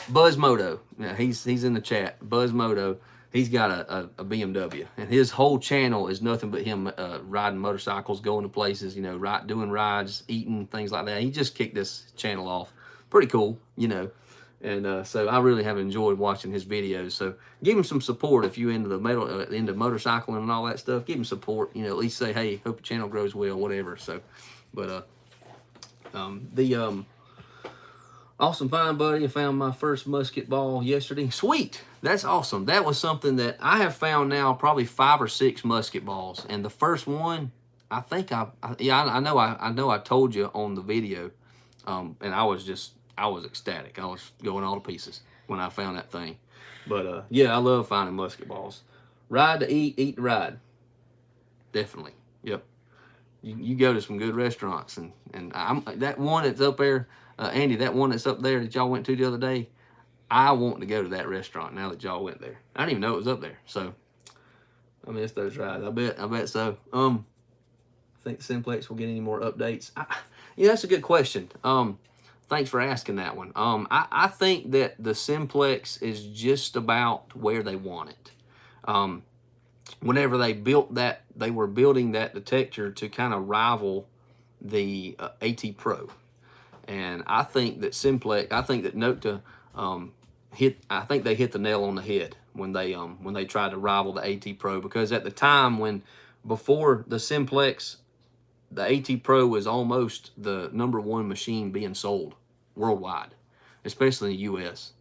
Buzz Moto, yeah, he's in the chat. Buzz Moto, he's got a BMW, and his whole channel is nothing but him riding motorcycles, going to places, you know, doing rides, eating, things like that. He just kicked this channel off. Pretty cool, you know. And so I really have enjoyed watching his videos. So give him some support if you're into into motorcycling and all that stuff. Give him support. You know, at least say, hey, hope your channel grows well, whatever. So, but Awesome find, buddy. I found my first musket ball yesterday. Sweet. That's awesome. That was something that I have found now probably 5 or 6 musket balls. And the first one, I think I know I told you on the video. And I was ecstatic. I was going all to pieces when I found that thing. But yeah, I love finding musket balls. Ride to eat, eat to ride. Definitely. Yep. You go to some good restaurants, and that one that's up there, Andy, that one that's up there that y'all went to the other day, I want to go to that restaurant now that y'all went there. I didn't even know it was up there. So I miss those rides. I bet so. I think Simplex will get any more updates. Yeah, that's a good question. Thanks for asking that one. I think that the Simplex is just about where they want it. Whenever they built that, they were building that detector to kind of rival the AT Pro. And I think that Simplex, I think that Nokta I think they hit the nail on the head when they tried to rival the AT Pro, because at the time before the Simplex, the AT Pro was almost the #1 machine being sold worldwide, especially in the US.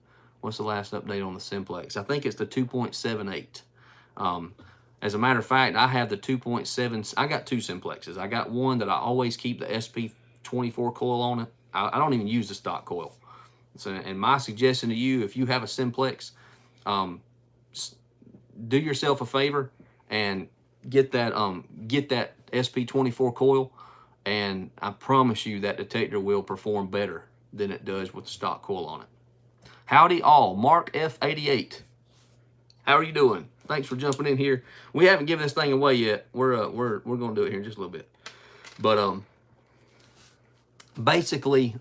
What's the last update on the Simplex? I think it's the 2.78. As a matter of fact, I have the 2.7. I got 2 Simplexes. I got one that I always keep the SP24 coil on it. I don't even use the stock coil. So, and my suggestion to you, if you have a Simplex, do yourself a favor and get that SP24 coil, and I promise you that detector will perform better than it does with the stock coil on it. Howdy all, Mark F88. How are you doing? Thanks for jumping in here. We haven't given this thing away yet. We're gonna do it here in just a little bit. But basically,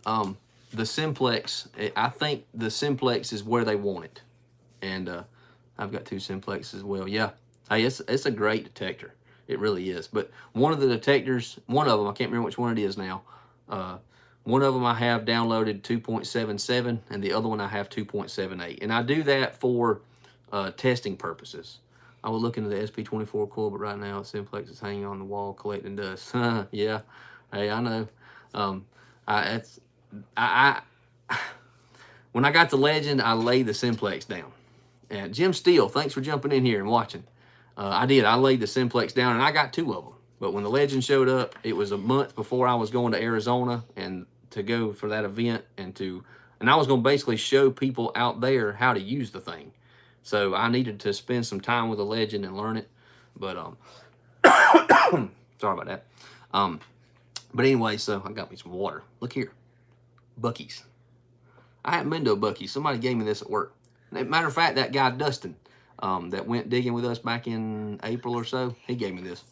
the Simplex, I think the Simplex is where they want it. And I've got 2 Simplexes as well. Yeah. Hey, it's a great detector. It really is. But one of the detectors, one of them, I can't remember which one it is now. One of them I have downloaded 2.77, and the other one I have 2.78. And I do that for testing purposes. I would look into the SP24 coil, but right now Simplex is hanging on the wall collecting dust. Yeah, hey, I know. When I got the Legend, I laid the Simplex down. And Jim Steele, thanks for jumping in here and watching. I laid the Simplex down, and I got 2 of them. But when the Legend showed up, it was a month before I was going to Arizona and to go for that event, and I was going to basically show people out there how to use the thing. So I needed to spend some time with a Legend and learn it. But sorry about that. But anyway, so I got me some water. Look here, Buc-ee's. I haven't been to a Buc-ee's. Somebody gave me this at work. Matter of fact, that guy Dustin, that went digging with us back in April or so, he gave me this.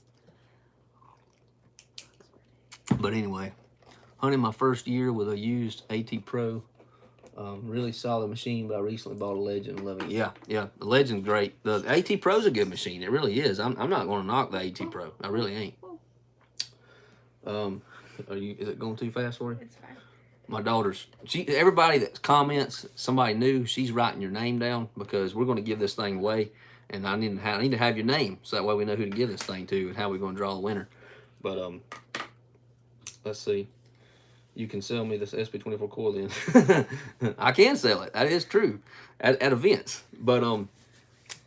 But anyway, hunting my first year with a used AT Pro. Really solid machine, but I recently bought a Legend and love it. Yeah, the Legend's great. The AT Pro's a good machine. It really is. I'm not going to knock the AT Pro. I really ain't. Is it going too fast for you? It's fine. My daughter's, everybody that comments, somebody new, she's writing your name down, because we're going to give this thing away, and I need to have your name, so that way we know who to give this thing to and how we're going to draw the winner. But let's see. You can sell me this SP24 coil then. I can sell it. That is true at events. But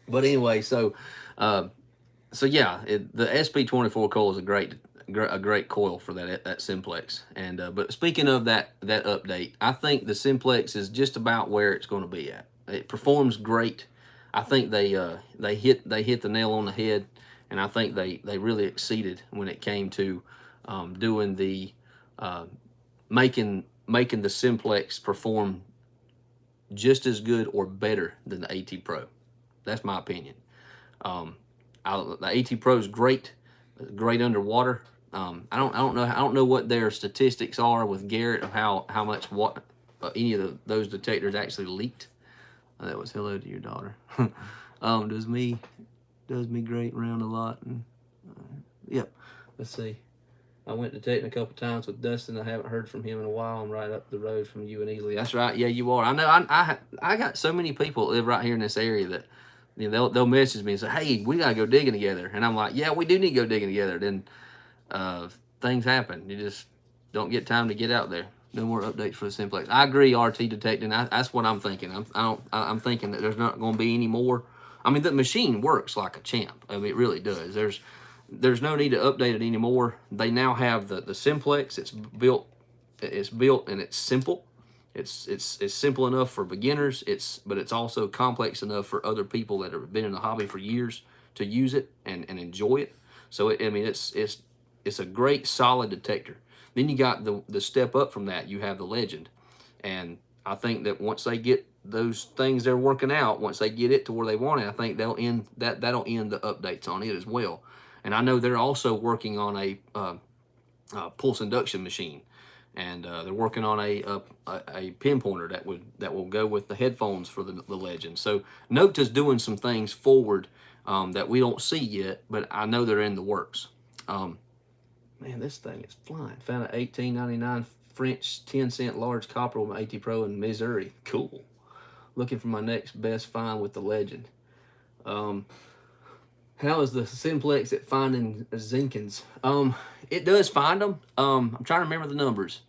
anyway, so yeah, the SP24 coil is a great coil for that Simplex. And but speaking of that update, I think the Simplex is just about where it's going to be at. It performs great. I think they hit the nail on the head, and I think they really exceeded when it came to doing the making the Simplex perform just as good or better than the AT Pro. That's my opinion. The AT Pro is great underwater. I don't know what their statistics are with Garrett of how much any of those detectors actually leaked. That was hello to your daughter. Does me great around a lot. And yep. Let's see. I went detecting a couple times with Dustin. I haven't heard from him in a while. I'm right up the road from you and Easley. That's right. Yeah, you are. I know. I got so many people that live right here in this area that they'll message me and say, "Hey, we gotta go digging together." And I'm like, "Yeah, we do need to go digging together." Then things happen. You just don't get time to get out there. No more updates for the Simplex. I agree, RT Detecting. That's what I'm thinking. I'm thinking that there's not going to be any more. I mean, the machine works like a champ. I mean, it really does. There's no need to update it anymore. They now have the Simplex. It's built and it's simple. It's simple enough for beginners. But it's also complex enough for other people that have been in the hobby for years to use it and enjoy it. So I mean, it's a great solid detector. Then you got the step up from that. You have the Legend, and I think that once they get those things they're working out, once they get it to where they want it, I think that'll end the updates on it as well. And I know they're also working on a pulse induction machine, and they're working on a pinpointer that will go with the headphones for the Legend. So Nokta's doing some things forward that we don't see yet, but I know they're in the works. Man, this thing is flying. Found an $18.99 French 10-cent large copper with my AT Pro in Missouri. Cool. Looking for my next best find with the Legend. How is the Simplex at finding Zinkins? It does find them. I'm trying to remember the numbers.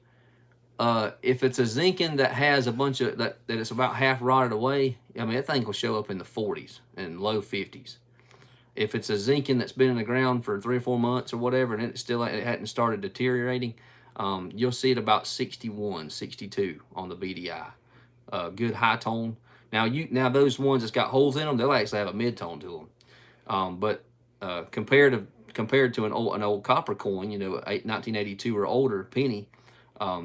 If it's a Zinkin that has a bunch of that it's about half rotted away, I mean that thing will show up in the 40s and low 50s. If it's a Zinkin that's been in the ground for 3 or 4 months or whatever, and it hadn't started deteriorating, you'll see it about 61, 62 on the BDI. Good high tone. Now those ones that's got holes in them, they'll actually have a mid tone to them. But compared to an old copper coin, 1982 or older penny,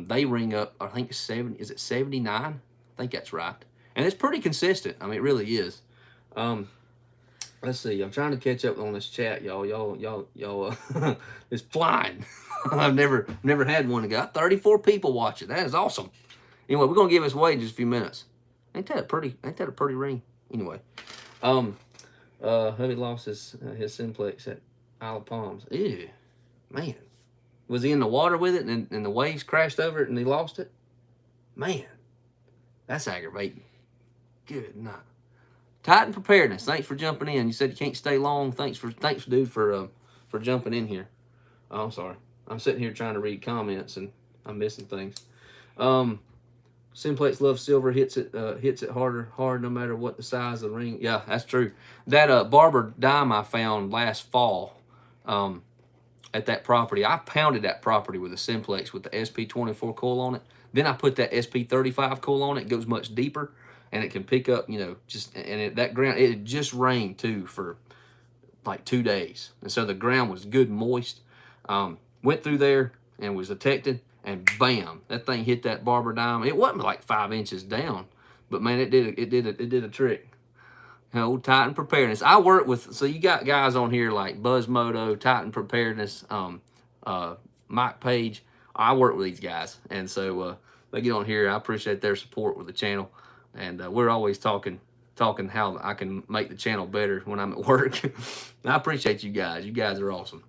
they ring up, I think 70. Is it 79? I think that's right, and it's pretty consistent. I mean, it really is. Let's see. I'm trying to catch up on this chat, y'all. Y'all, it's flying. I've never had one that got 34 people watching. That is awesome. Anyway, we're gonna give this away in just a few minutes. Ain't that a pretty ring? Anyway, hubby lost his Simplex at Isle of Palms. Ew, man. Was he in the water with it and the waves crashed over it and he lost it? Man, that's aggravating. Good night. Titan Preparedness, thanks for jumping in. You said you can't stay long. Thanks, dude, for jumping in here. Oh, I'm sorry. I'm sitting here trying to read comments and I'm missing things. Simplex Love Silver hits it hard no matter what the size of the ring. Yeah, that's true. That barber dime I found last fall at that property, I pounded that property with a Simplex with the SP24 coil on it. Then I put that SP35 coil on it. It goes much deeper. And it can pick up, that ground, it had just rained too for like 2 days. And so the ground was good and moist. Went through there and was detected, and bam, that thing hit that barber dime. It wasn't like 5 inches down, but man, it did a trick. Old Titan Preparedness. I work with, so you got guys on here like Buzzmoto, Titan Preparedness, Mike Page. I work with these guys, and so they get on here. I appreciate their support with the channel. And we're always talking how I can make the channel better when I'm at work. I appreciate you guys. You guys are awesome.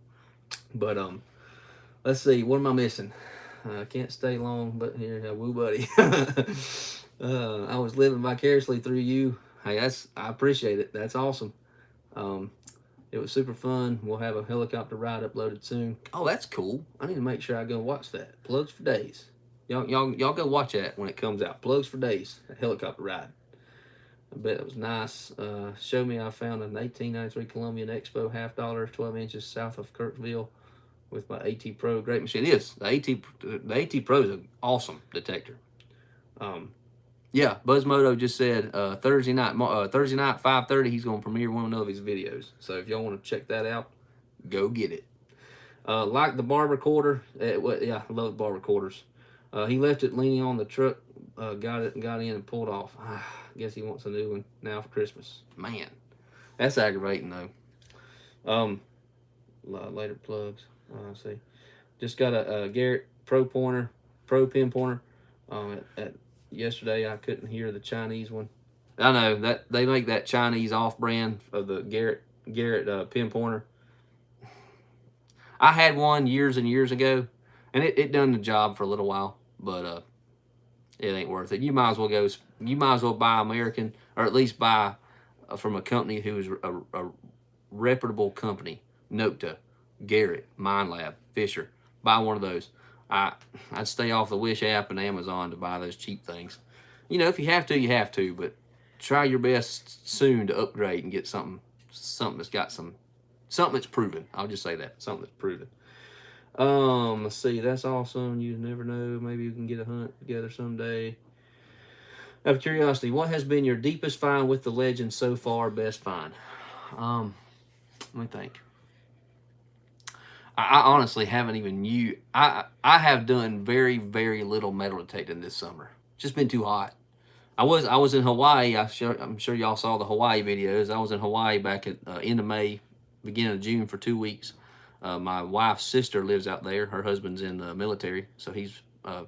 But let's see. What am I missing? I can't stay long, but here, woo buddy. I was living vicariously through you. Hey, I appreciate it. That's awesome. It was super fun. We'll have a helicopter ride uploaded soon. Oh, that's cool. I need to make sure I go watch that. Plugs for days. Y'all go watch that when it comes out. Plugs for days. A helicopter ride. I bet it was nice. Show me I found an 1893 Colombian Expo $50, 12 inches south of Kirksville with my AT Pro. Great machine. It is. The AT Pro is an awesome detector. Yeah, Buzzmoto just said Thursday night 5:30 he's going to premiere one of his videos. So if y'all want to check that out, go get it. Like the barber quarter. Yeah, I love the barber quarters. He left it leaning on the truck, got in and pulled off. I guess he wants a new one now for Christmas. Man, that's aggravating though. Later plugs. Let's see. Just got a Garrett Pro pin pointer. Yesterday I couldn't hear the Chinese one. I know that they make that Chinese off-brand of the Garrett pin pointer. I had one years and years ago, and it done the job for a little while, but it ain't worth it. You might as well buy American, or at least buy from a company who is a reputable company. Nokta, Garrett, Mind Lab, Fisher. Buy one of those. I'd stay off the Wish app and Amazon to buy those cheap things. You know, if you have to, you have to, but try your best soon to upgrade and get something that's got something that's proven. I'll just say that, something that's proven. Let's see, that's awesome. You never know, maybe you can get a hunt together someday. Out of curiosity, what has been your deepest find with the legend so far? Best find? Let me think. I honestly haven't even I have done very, very little metal detecting this summer. It's just been too hot. I was in Hawaii. I'm sure y'all saw the Hawaii videos. I was in Hawaii back at end of May, beginning of June for 2 weeks. My wife's sister lives out there. Her husband's in the military, so he's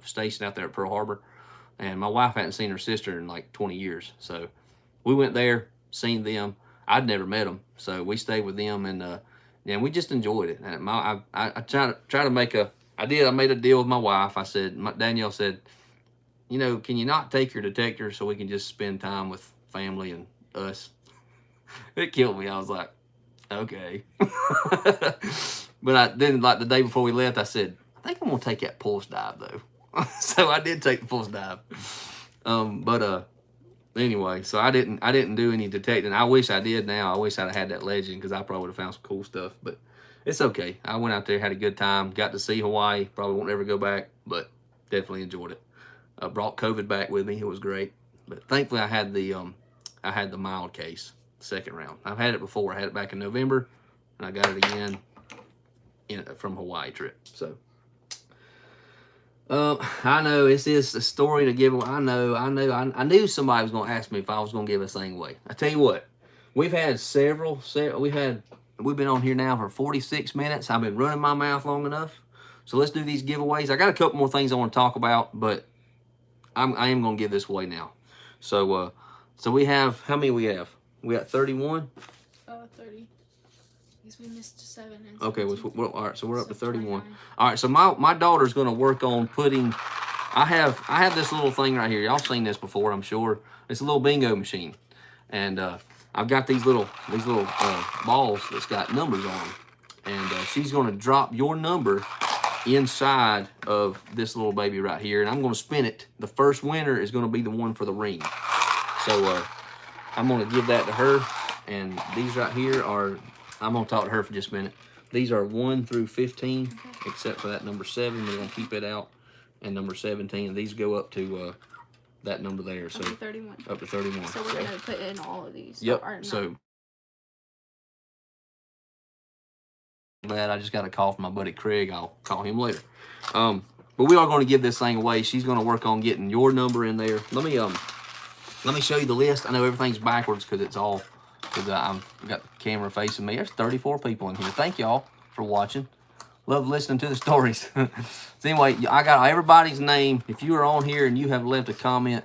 stationed out there at Pearl Harbor. And my wife hadn't seen her sister in like 20 years. So we went there, seen them. I'd never met them, so we stayed with them, and we just enjoyed it. And I try to make I made a deal with my wife. I said, Danielle said, you know, can you not take your detector so we can just spend time with family and us? It killed me. I was like, okay. But then, like the day before we left, I said, I think I'm gonna take that pulse dive though. So I did take the pulse dive. Anyway, so I didn't do any detecting. I wish I did now. I wish I'd had that legend, because I probably would have found some cool stuff. But it's okay. I went out there, had a good time, got to see Hawaii. Probably won't ever go back, but definitely enjoyed it. I brought COVID back with me. It was great. But thankfully I had the mild case, second round. I've had it before. I had it back in November, and I got it again from Hawaii trip. So I know this is a story to give away. I knew somebody was going to ask me if I was going to give this thing away. I tell you what, we've had we've been on here now for 46 minutes. I've been running my mouth long enough. So let's do these giveaways. I got a couple more things I want to talk about, but I am going to give this away now. So we have, how many we have? We got 31? 30. Because we missed 7. And okay, all right, so we're up to 31. 29. All right, so my daughter's going to work on putting, I have this little thing right here. Y'all seen this before, I'm sure. It's a little bingo machine. And I've got these little balls that's got numbers on them. And she's going to drop your number inside of this little baby right here, and I'm going to spin it. The first winner is going to be the one for the ring. So I'm going to give that to her, and these right here are, I'm going to talk to her for just a minute. These are 1 through 15, except for that number 7. We're going to keep it out, and number 17. And these go up to that number there. So up to 31. Up to 31. So we're going to put in all of these. Yep. So glad I just got a call from my buddy Craig. I'll call him later. But we are going to give this thing away. She's going to work on getting your number in there. Let me show you the list. I know everything's backwards because it's all, because I've got the camera facing me. There's 34 people in here. Thank y'all for watching. Love listening to the stories. So anyway, I got everybody's name. If you are on here and you have left a comment,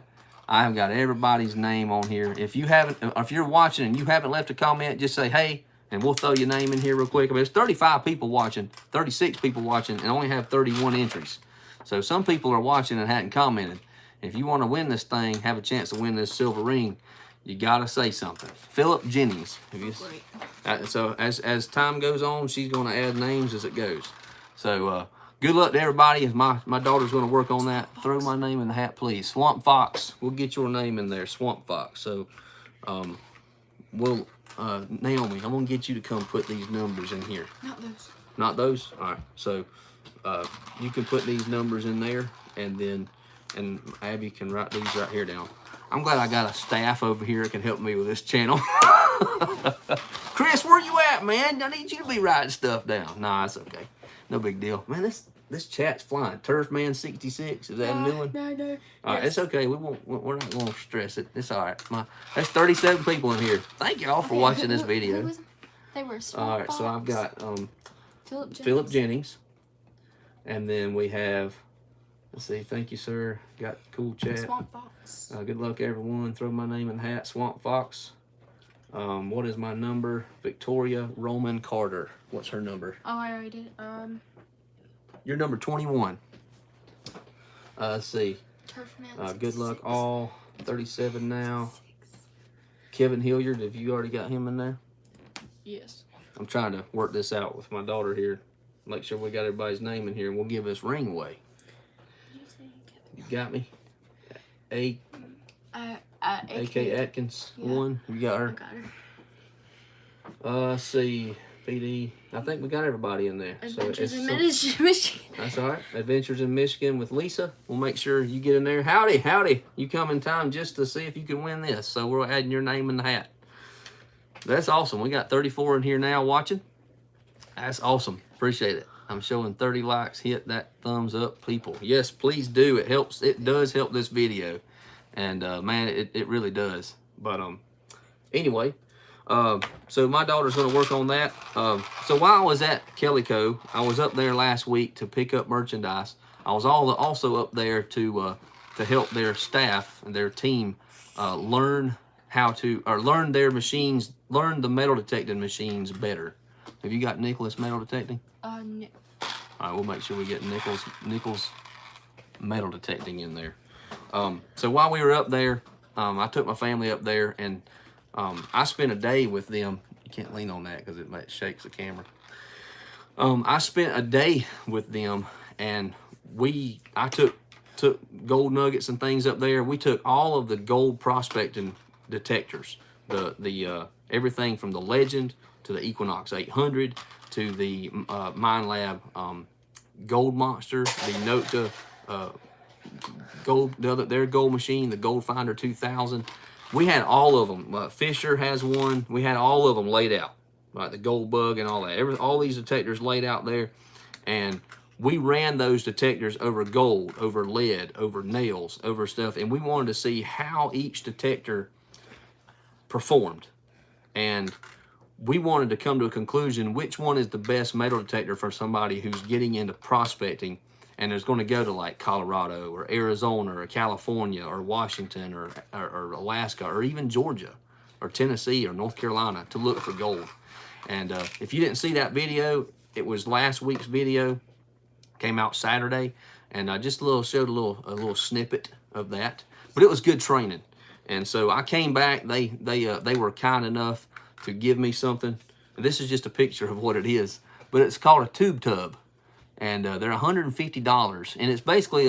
I have got everybody's name on here. If you're watching and you haven't left a comment, just say hey, and we'll throw your name in here real quick. I mean, there's 35 people watching, 36 people watching, and only have 31 entries. So some people are watching and hadn't commented. If you want to win this thing, have a chance to win this silver ring, you got to say something. Philip Jennings. So as time goes on, she's going to add names as it goes. So good luck to everybody. My daughter's going to work on that. Throw my name in the hat, please. Swamp Fox. We'll get your name in there, Swamp Fox. So Naomi, I'm going to get you to come put these numbers in here. Not those. Not those? All right. So you can put these numbers in there, and Abby can write these right here down. I'm glad I got a staff over here that can help me with this channel. Chris, where you at, man? I need you to be writing stuff down. Nah, it's okay. No big deal. Man, this chat's flying. Turfman66, is that a new one? No. All right, it's okay. We're not going to stress it. It's all right. There's 37 people in here. Thank y'all for watching this video. They were all right, so I've got Philip Jennings. And then we have, let's see, thank you, sir. Got cool chat. Swamp Fox. Good luck, everyone. Throw my name in the hat, Swamp Fox. What is my number? Victoria Roman Carter. What's her number? Oh, I already did. You're number 21. Let's see. Turfman. Good luck, all. 37 now. Kevin Hilliard, have you already got him in there? Yes. I'm trying to work this out with my daughter here. Make sure we got everybody's name in here, and we'll give this ring away. You got me. A. AK Atkins. Yeah. 1. You got her. I got her. Let's see. PD. I think we got everybody in there. Adventures in Michigan. That's all right. Adventures in Michigan with Lisa. We'll make sure you get in there. Howdy, howdy. You come in time just to see if you can win this. So we're adding your name in the hat. That's awesome. We got 34 in here now watching. That's awesome. Appreciate it. I'm showing 30 likes. Hit that thumbs up, people. Yes, please do. It helps. It does help this video. And, man, it really does. But, anyway. So my daughter's going to work on that. So while I was at Kellyco, I was up there last week to pick up merchandise. I was also up there to help their staff and their team learn their machines, learn the metal detecting machines better. Have you got Nicholas metal detecting? No. All right, we'll make sure we get Nichols metal detecting in there. So while we were up there, I took my family up there, and I spent a day with them. You can't lean on that because it shakes the camera. I spent a day with them, and I took gold nuggets and things up there. We took all of the gold prospecting detectors, the everything from the Legend to the Equinox 800 to the Mine Lab Gold Monster, the Nokta their gold machine, the Gold Finder 2000. We had all of them. Fisher has one. We had all of them laid out, right? The Gold Bug and all that. All these detectors laid out there, and we ran those detectors over gold, over lead, over nails, over stuff, and we wanted to see how each detector performed. And we wanted to come to a conclusion which one is the best metal detector for somebody who's getting into prospecting and is going to go to like Colorado or Arizona or California or Washington or Alaska or even Georgia or Tennessee or North Carolina to look for gold. And if you didn't see that video, it was last week's video, came out Saturday, and I just showed a little snippet of that. But it was good training. And so I came back. They were kind enough to give me something. This is just a picture of what it is, but it's called a tube tub. And they're $150, and it's basically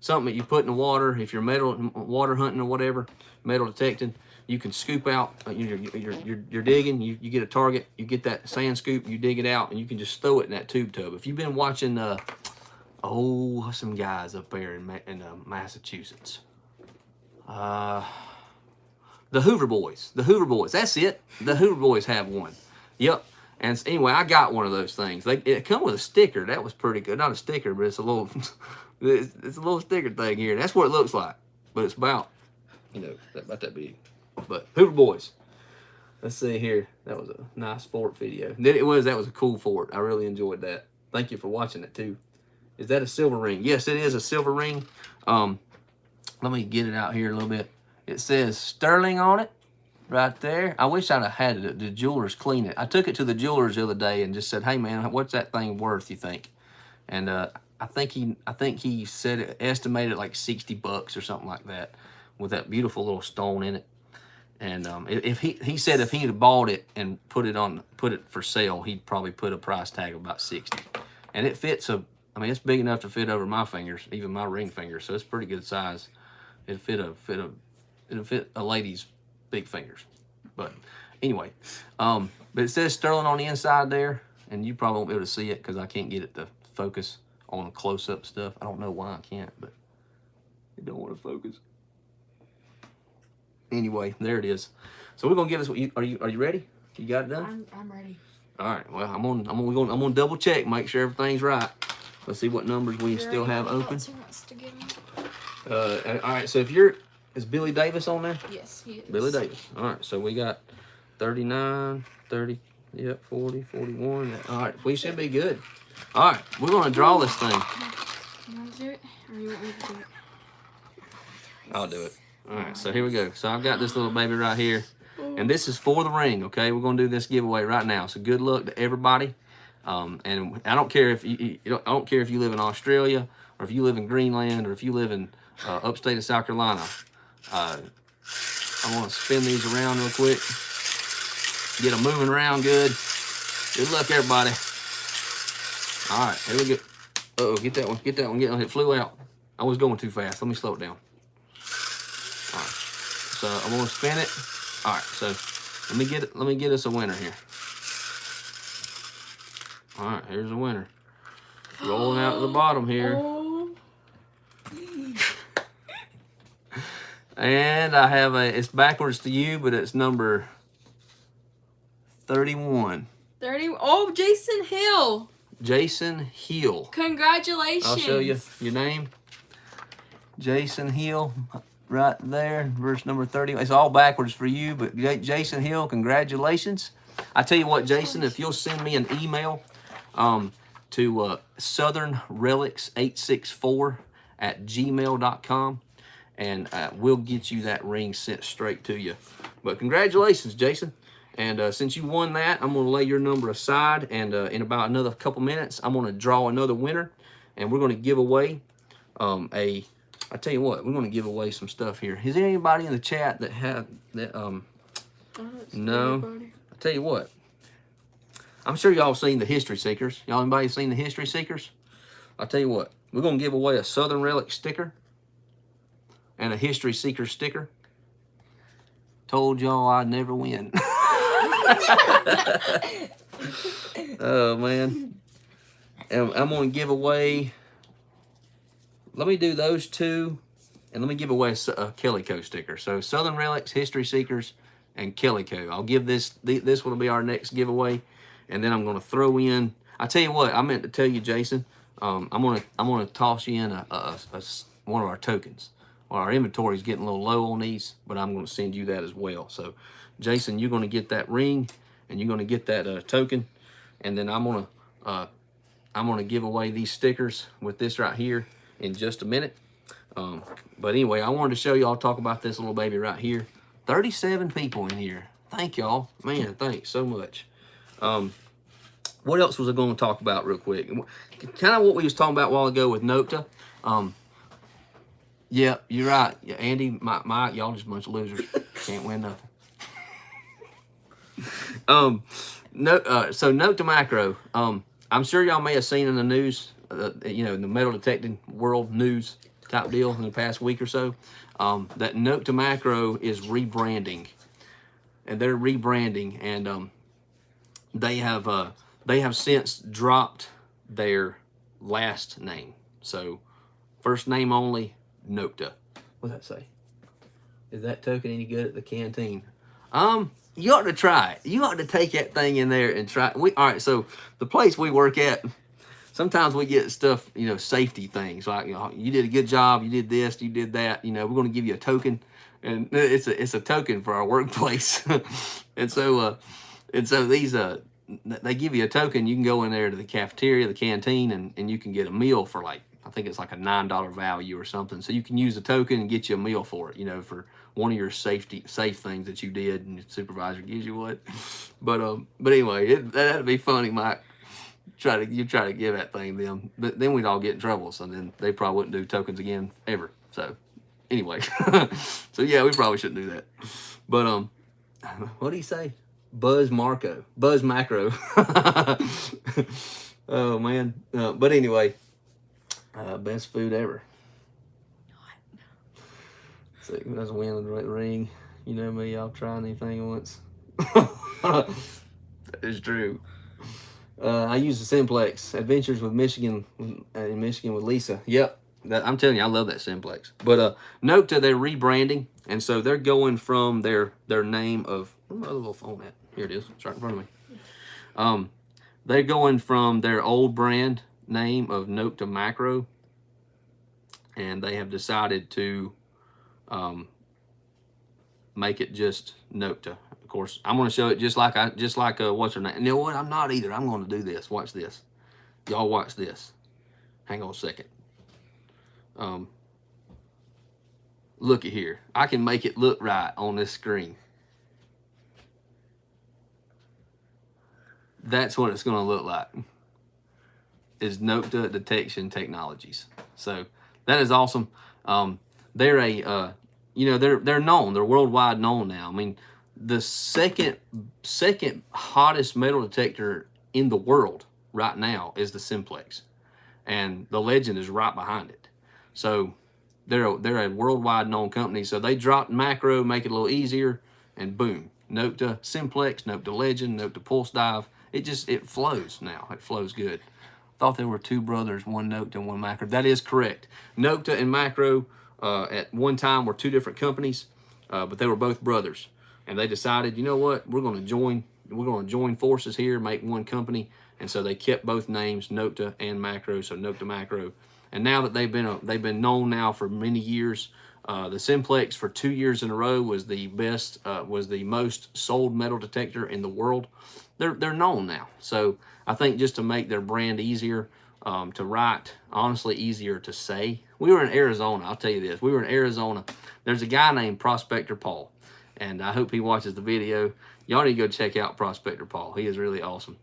something that you put in the water. If you're water hunting or whatever, metal detecting, you can scoop out. You're digging. You get a target. You get that sand scoop. You dig it out, and you can just throw it in that tube tub. If you've been watching, some guys up there in Massachusetts, the Hoover Boys. The Hoover Boys. That's it. The Hoover Boys have one. Yep. And anyway, I got one of those things. It come with a sticker. That was pretty good. Not a sticker, but it's a little, it's a little sticker thing here. That's what it looks like. But it's about, about that big. But Hoover Boys. Let's see here. That was a nice fort video. That was a cool fort. I really enjoyed that. Thank you for watching it too. Is that a silver ring? Yes, it is a silver ring. Let me get it out here a little bit. It says sterling on it. Right there. I wish I'd have had the jewelers clean it. I took it to the jewelers the other day and just said, "Hey man, what's that thing worth, you think?" And I think he said it estimated like $60 or something like that, with that beautiful little stone in it. And if he said if he'd have bought it and put it for sale, he'd probably put a price tag of about 60. And it fits it's big enough to fit over my fingers, even my ring finger. So it's pretty good size. It'll fit a lady's big fingers. But anyway, but it says sterling on the inside there, and you probably won't be able to see it because I can't get it to focus on close-up stuff. I don't know why I can't, but it don't want to focus. Anyway, there it is. So we're gonna give this. Are you ready? You got it done? I'm ready. All right. Well, I'm gonna double check, make sure everything's right. Let's see what numbers we still have open. All right. So is Billy Davis on there? Yes, he is. Billy Davis. All right, so we got 39, 30, yep, 40, 41. All right, we should be good. All right, we're going to draw this thing. You want to do it, or you want me to do it? I'll do it. All right, so here we go. So I've got this little baby right here, and this is for the ring, okay? We're going to do this giveaway right now, so good luck to everybody. And I don't care if I don't care if you live in Australia, or if you live in Greenland, or if you live in upstate of South Carolina. I want to spin these around real quick. Get them moving around good. Good luck, everybody. All right, here we go. Uh-oh, get that one. It flew out. I was going too fast. Let me slow it down. All right. So I'm gonna spin it. All right. So let me get us a winner here. All right. Here's a winner. Rolling out to the bottom here. Oh. And I have it's backwards to you, but it's number 31. 30. Oh, Jason Hill. Jason Hill. Congratulations. I'll show you your name. Jason Hill, right there, verse number 30. It's all backwards for you, but Jason Hill, congratulations. I tell you what, Jason, if you'll send me an email to southernrelics864@gmail.com, and we'll get you that ring sent straight to you. But congratulations, Jason. And since you won that, I'm going to lay your number aside, and in about another couple minutes, I'm going to draw another winner, and we're going to give away I tell you what, we're going to give away some stuff here. Is there anybody in the chat that had that? No. Anybody. I tell you what, I'm sure y'all seen the History Seekers. Y'all anybody seen the History Seekers? I'll tell you what, we're going to give away a Southern Relic sticker and a History Seeker sticker. Told y'all I'd never win. Oh, man. And I'm going to give away, let me do those two, and let me give away a Kellyco sticker. So Southern Relics, History Seekers, and Kellyco. I'll give this one will be our next giveaway, and then I'm going to throw in, I tell you what, I meant to tell you, Jason, I'm gonna toss you in one of our tokens. Well, our inventory is getting a little low on these, but I'm going to send you that as well. So, Jason, you're going to get that ring, and you're going to get that token, and then I'm going to give away these stickers with this right here in just a minute. But anyway, I wanted to show y'all, talk about this little baby right here. 37 people in here. Thank y'all, man. Thanks so much. What else was I going to talk about real quick? Kind of what we was talking about a while ago with Nokta. Yeah, you're right. Yeah, Andy, Mike, y'all just a bunch of losers. Can't win nothing. So Nokta Makro. I'm sure y'all may have seen in the news, in the metal detecting world news type deal in the past week or so, that Nokta Makro is rebranding, and they're rebranding, and they have since dropped their last name. So first name only. Nokta. What's that say? Is that token any good at the canteen? You ought to try it. You ought to take that thing in there and try it. All right, so the place we work at, sometimes we get stuff, safety things. Like, you did a good job, you did this, you did that, we're going to give you a token. And it's a token for our workplace. and so these, they give you a token. You can go in there to the cafeteria, the canteen, and you can get a meal for I think it's like a $9 value or something. So you can use the token and get you a meal for it, for one of your safe things that you did, and your supervisor gives you what. But anyway, that'd be funny, Mike. You try to give that thing to them, but then we'd all get in trouble. So then they probably wouldn't do tokens again ever. So anyway, so yeah, we probably shouldn't do that. But what do you say? Buzz Makro. Oh man. But anyway. Best food ever. So who doesn't win the ring? You know me, I'll try anything once. That is true. I use the Simplex Adventures with Michigan in Michigan with Lisa. Yep, I'm telling you, I love that Simplex. But Nokta, they're rebranding, and so they're going from their name of, where's my other little phone at? Here it is. It's right in front of me. They're going from their old brand name of Nokta Makro, and they have decided to make it just Nokta. Of course, I'm going to show it just like what's her name. You know what? I'm not either. I'm going to do this. Watch this. Y'all watch this. Hang on a second. Look at here. I can make it look right on this screen. That's what it's going to look like. Is Nokta Detection Technologies. So that is awesome. They're they're known. They're worldwide known now. I mean, the second hottest metal detector in the world right now is the Simplex, and the Legend is right behind it. So they're a worldwide known company. So they dropped Makro, make it a little easier, and boom, Nokta Simplex, Nokta Legend, Nokta Pulse Dive. It flows now. It flows good. Thought there were two brothers, one Nokta and one Makro. That is correct. Nokta and Makro at one time were two different companies, but they were both brothers. And they decided, you know what, we're going to join forces here, make one company. And so they kept both names, Nokta and Makro, so Nokta Makro. And now that they've been known now for many years, the Simplex for 2 years in a row was the best, was the most sold metal detector in the world. They're known now. So I think just to make their brand easier to write, honestly easier to say. We were in Arizona. I'll tell you this. We were in Arizona. There's a guy named Prospector Paul, and I hope he watches the video. Y'all need to go check out Prospector Paul. He is really awesome.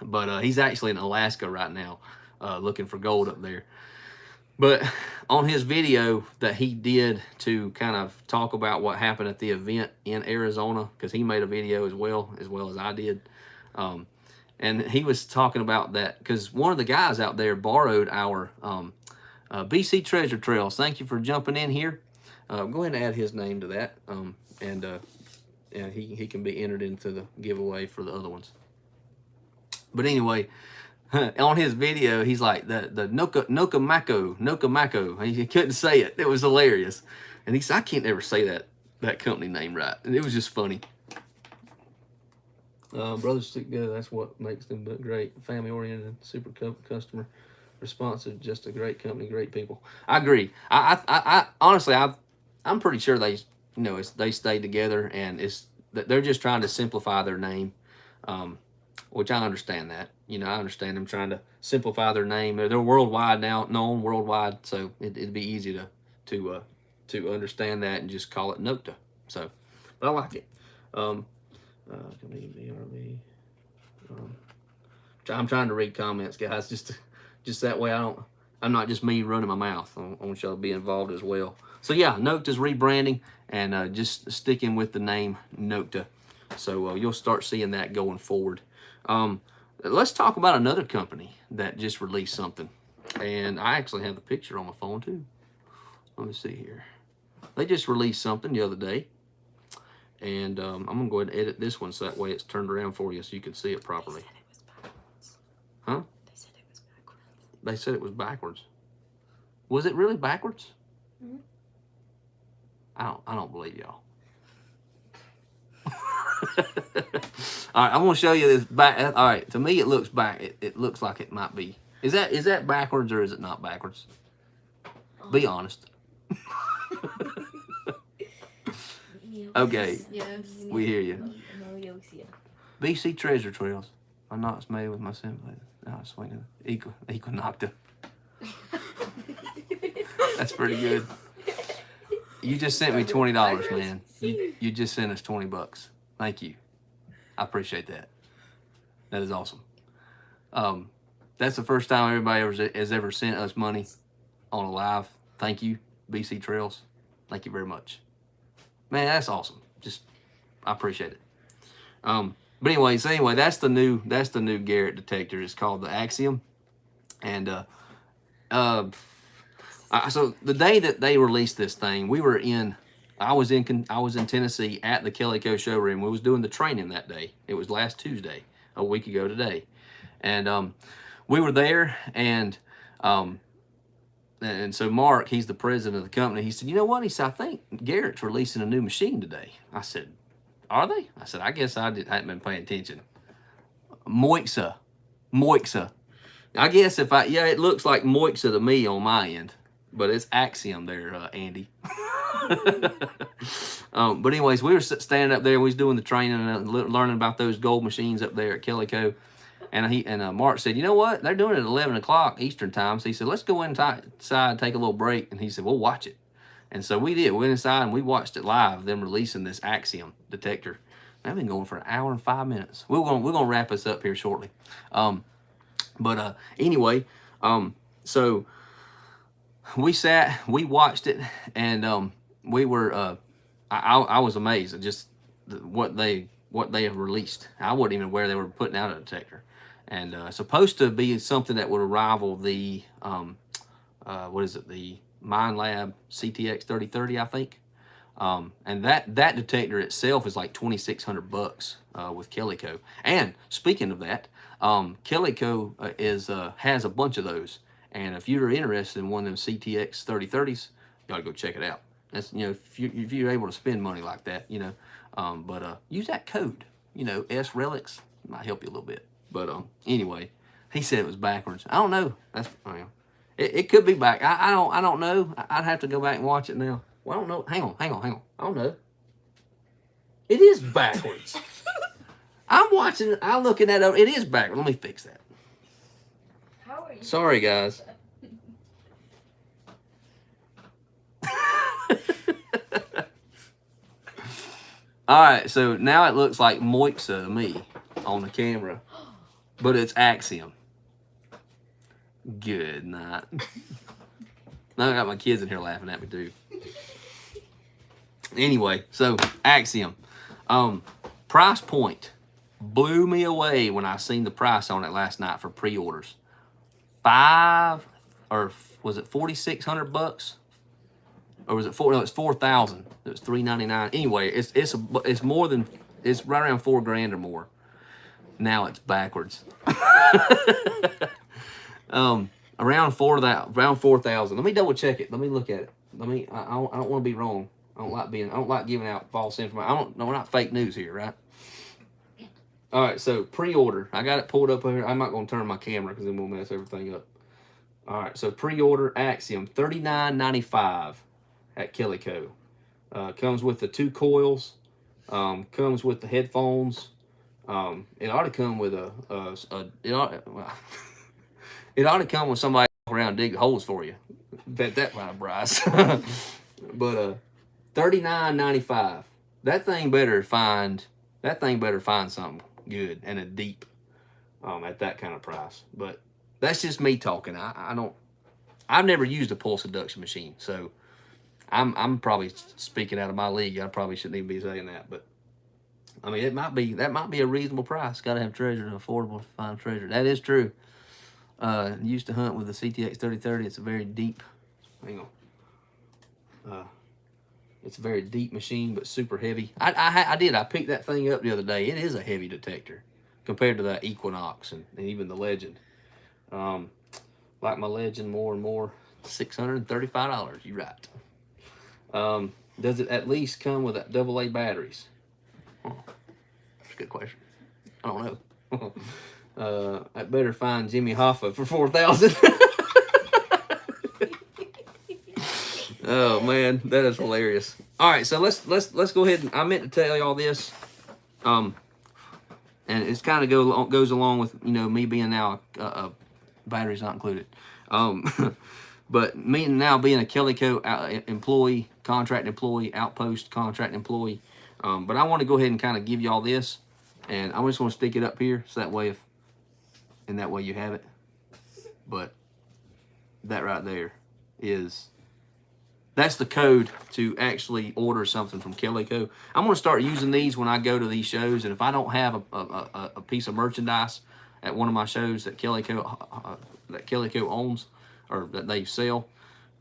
But he's actually in Alaska right now, looking for gold up there. But on his video that he did to kind of talk about what happened at the event in Arizona, because he made a video as well as I did, and he was talking about that because one of the guys out there borrowed our BC Treasure Trails. Thank you for jumping in here. Go ahead and add his name to that, and he can be entered into the giveaway for the other ones. But anyway, on his video, he's like, the Nokta Mako. He couldn't say it. It was hilarious. And he said, I can't ever say that company name right. And it was just funny. Brothers stick together. That's what makes them look great. Family-oriented, super customer responsive, just a great company, great people. I agree. I honestly, I'm pretty sure they stayed together, and they're just trying to simplify their name. Which I understand that. I understand them trying to simplify their name. They're worldwide now, known worldwide, so it'd be easy to understand that and just call it Nokta. So, but I like it. I'm trying to read comments, guys, just that way I'm not just me running my mouth. I want y'all to be involved as well. So yeah, Nokta's rebranding and just sticking with the name Nokta. So you'll start seeing that going forward. Let's talk about another company that just released something. And I actually have the picture on my phone too. Let me see here. They just released something the other day. And I'm going to go ahead and edit this one so that way it's turned around for you so you can see it properly. They said it was backwards. Huh? They said it was backwards. They said it was backwards. Was it really backwards? Mm-hmm. I don't believe y'all. All right, I'm gonna show you this back. All right, to me it looks back. It looks like it might be. Is that backwards or is it not backwards? Be honest. Okay. Yes. We hear you. BC Treasure Trails. I'm not made with my Simplex. No, swinging equal Nokta. That's pretty good. You just sent me $20, man. You just sent us $20. Thank you. I appreciate that. That is awesome. That's the first time everybody has ever sent us money on a live. Thank you, BC Trails. Thank you very much. Man, that's awesome. I appreciate it. But anyway, that's the new Garrett detector. It's called the Axiom. And so the day that they released this thing, I was in Tennessee at the Calico showroom. We was doing the training that day. It was last Tuesday, a week ago today. And we were there, and so Mark, he's the president of the company, he said, you know what? He said, I think Garrett's releasing a new machine today. I said, are they? I said, I guess I hadn't been paying attention. Moixa. I guess it looks like Moixa to me on my end, but it's Axiom there, Andy. But anyways, we were standing up there, we was doing the training and learning about those gold machines up there at Calico. And Mark said, you know what? They're doing it at 11 o'clock Eastern time. So he said, let's go inside and take a little break. And he said, we'll watch it. And so we did. We went inside and we watched it live, them releasing this Axiom detector. I've been going for an hour and 5 minutes. We're gonna wrap us up here shortly. Anyway, so we watched it, and we were I was amazed at just what they have released. I wasn't even aware they were putting out a detector. And supposed to be something that would rival the what is it? The Mind Lab CTX 3030, I think. And that detector itself is like $2,600 with Calico. And speaking of that, Calico has a bunch of those. And if you're interested in one of them CTX 3030s, you gotta go check it out. That's, you know, if you're able to spend money like that, you know, but use that code, you know, SRELICS, might help you a little bit. But anyway, he said it was backwards. I don't know. That's, well, it could be back. I don't know. I'd have to go back and watch it now. Well, I don't know. Hang on. I don't know. It is backwards. I'm watching. I'm looking at it. It is backwards. Let me fix that. How are you? Sorry, guys. All right. So now it looks like Moixa to me on the camera, but it's Axiom. Good night. Now I got my kids in here laughing at me too. Anyway, so Axiom, price point blew me away when I seen the price on it last night for pre-orders. Was it $4,600? Or was it four? No, it's 4,000. It was $399. Anyway, it's more than, it's right around $4,000 or more. Now it's backwards. Around 4,000. Let me double check it. Let me look at it. I don't want to be wrong. I don't like giving out false information. We're not fake news here, right? All right, so pre-order. I got it pulled up here. I'm not going to turn my camera because then we'll mess everything up. All right, so pre-order Axiom, $39.95 at Calico. Comes with the 2 coils. Comes with the headphones. It ought to come with it ought to come with somebody around dig holes for you. Bet that kind of price. But $39.95. That thing better find something good and a deep at that kind of price. But that's just me talking. I've never used a pulse induction machine, so I'm probably speaking out of my league. I probably shouldn't even be saying that, but I mean that might be a reasonable price. Got to have treasure, affordable to find treasure. That is true. Used to hunt with the CTX 3030. It's a very deep. Hang on. It's a very deep machine, but super heavy. I picked that thing up the other day. It is a heavy detector compared to that Equinox and even the Legend. Like my Legend more and more. $635. You're right. Does it at least come with AA batteries? Oh, that's a good question. I don't know. I better find Jimmy Hoffa for 4,000. Oh man, that is hilarious. All right, so let's go ahead and I meant to tell y'all this, and it's kind of goes along with, you know, me being now batteries not included, but me now being a Calico employee, contract employee, outpost contract employee. But I want to go ahead and kind of give y'all this, and I'm just going to stick it up here so that way you have it. But that right there that's the code to actually order something from Calico. I'm going to start using these when I go to these shows, and if I don't have a piece of merchandise at one of my shows that Calico owns or that they sell,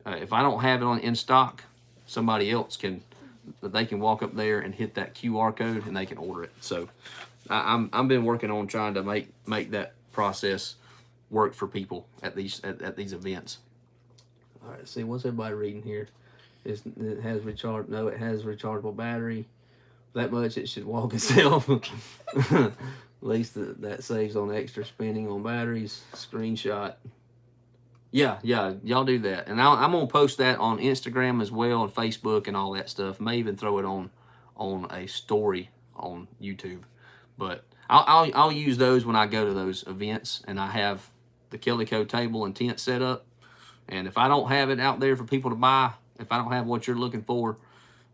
if I don't have it in stock, somebody else can walk up there and hit that QR code and they can order it. So I've been working on trying to make that process work for people at these events. All right, let's see, what's everybody reading here? It has rechargeable battery. That much it should walk itself. At least that saves on extra spending on batteries. Screenshot. Yeah, y'all do that. And I'm going to post that on Instagram as well and Facebook and all that stuff. May even throw it on a story on YouTube. But I'll use those when I go to those events and I have the Calico table and tent set up. And if I don't have it out there for people to buy, if I don't have what you're looking for,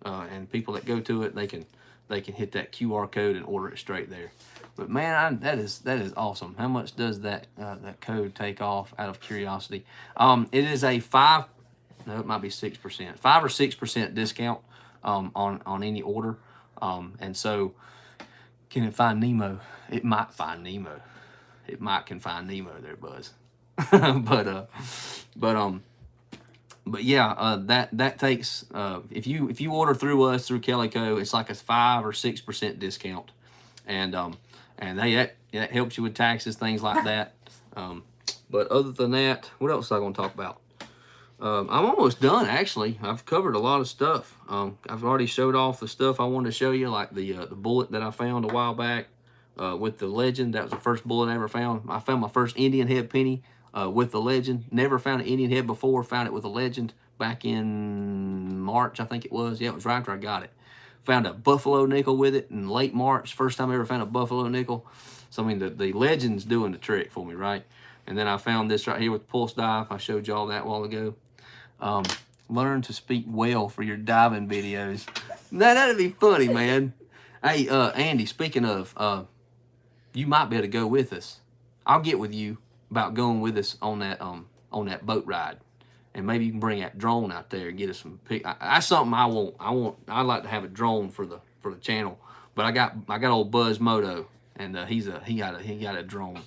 and people that go to it, they can hit that QR code and order it straight there. But man, that is awesome. How much does that code take off out of curiosity? It is a it might be 6%, 5 or 6% discount on any order. And so, can it find Nemo? It might find Nemo. It might can find Nemo there, Buzz. but But yeah, that takes if you order through us through Calico, it's like a 5 or 6% discount, and hey, that helps you with taxes, things like that. But other than that, what else am I going to talk about? I'm almost done, actually. I've covered a lot of stuff. I've already showed off the stuff I wanted to show you, like the bullet that I found a while back with the legend. That was the first bullet I ever found. I found my first Indian head penny with the legend. Never found an Indian head before. Found it with a legend back in March, I think it was. Yeah, it was right after I got it. Found a buffalo nickel with it in late March. First time I ever found a buffalo nickel. So, I mean, the legend's doing the trick for me, right? And then I found this right here with pulse dive. I showed y'all that a while ago. Learn to speak well for your diving videos. Now, that'd be funny, man. Hey, Andy, speaking of, you might be able to go with us. I'll get with you about going with us on that boat ride. And maybe you can bring that drone out there and get us some pic. That's something I want. I'd like to have a drone for the channel. But I got old Buzz Moto, and he got a drone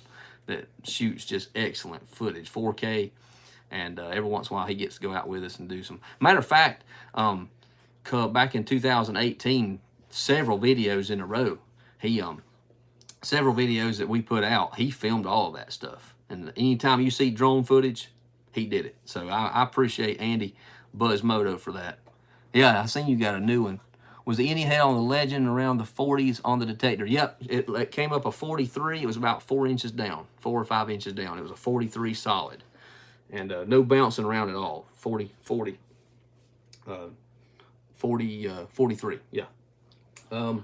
that shoots just excellent footage, 4K. And every once in a while he gets to go out with us and do some. Matter of fact, back in 2018, several videos in a row, several videos that we put out, he filmed all of that stuff. And anytime you see drone footage, he did it. So I appreciate Andy Buzzmoto for that. Yeah, I seen you got a new one. Was the Indian head on the legend around the 40s on the Detector? Yep, it came up a 43. It was about 4 inches down, 4 or 5 inches down. It was a 43 solid. And no bouncing around at all. 43, yeah. Got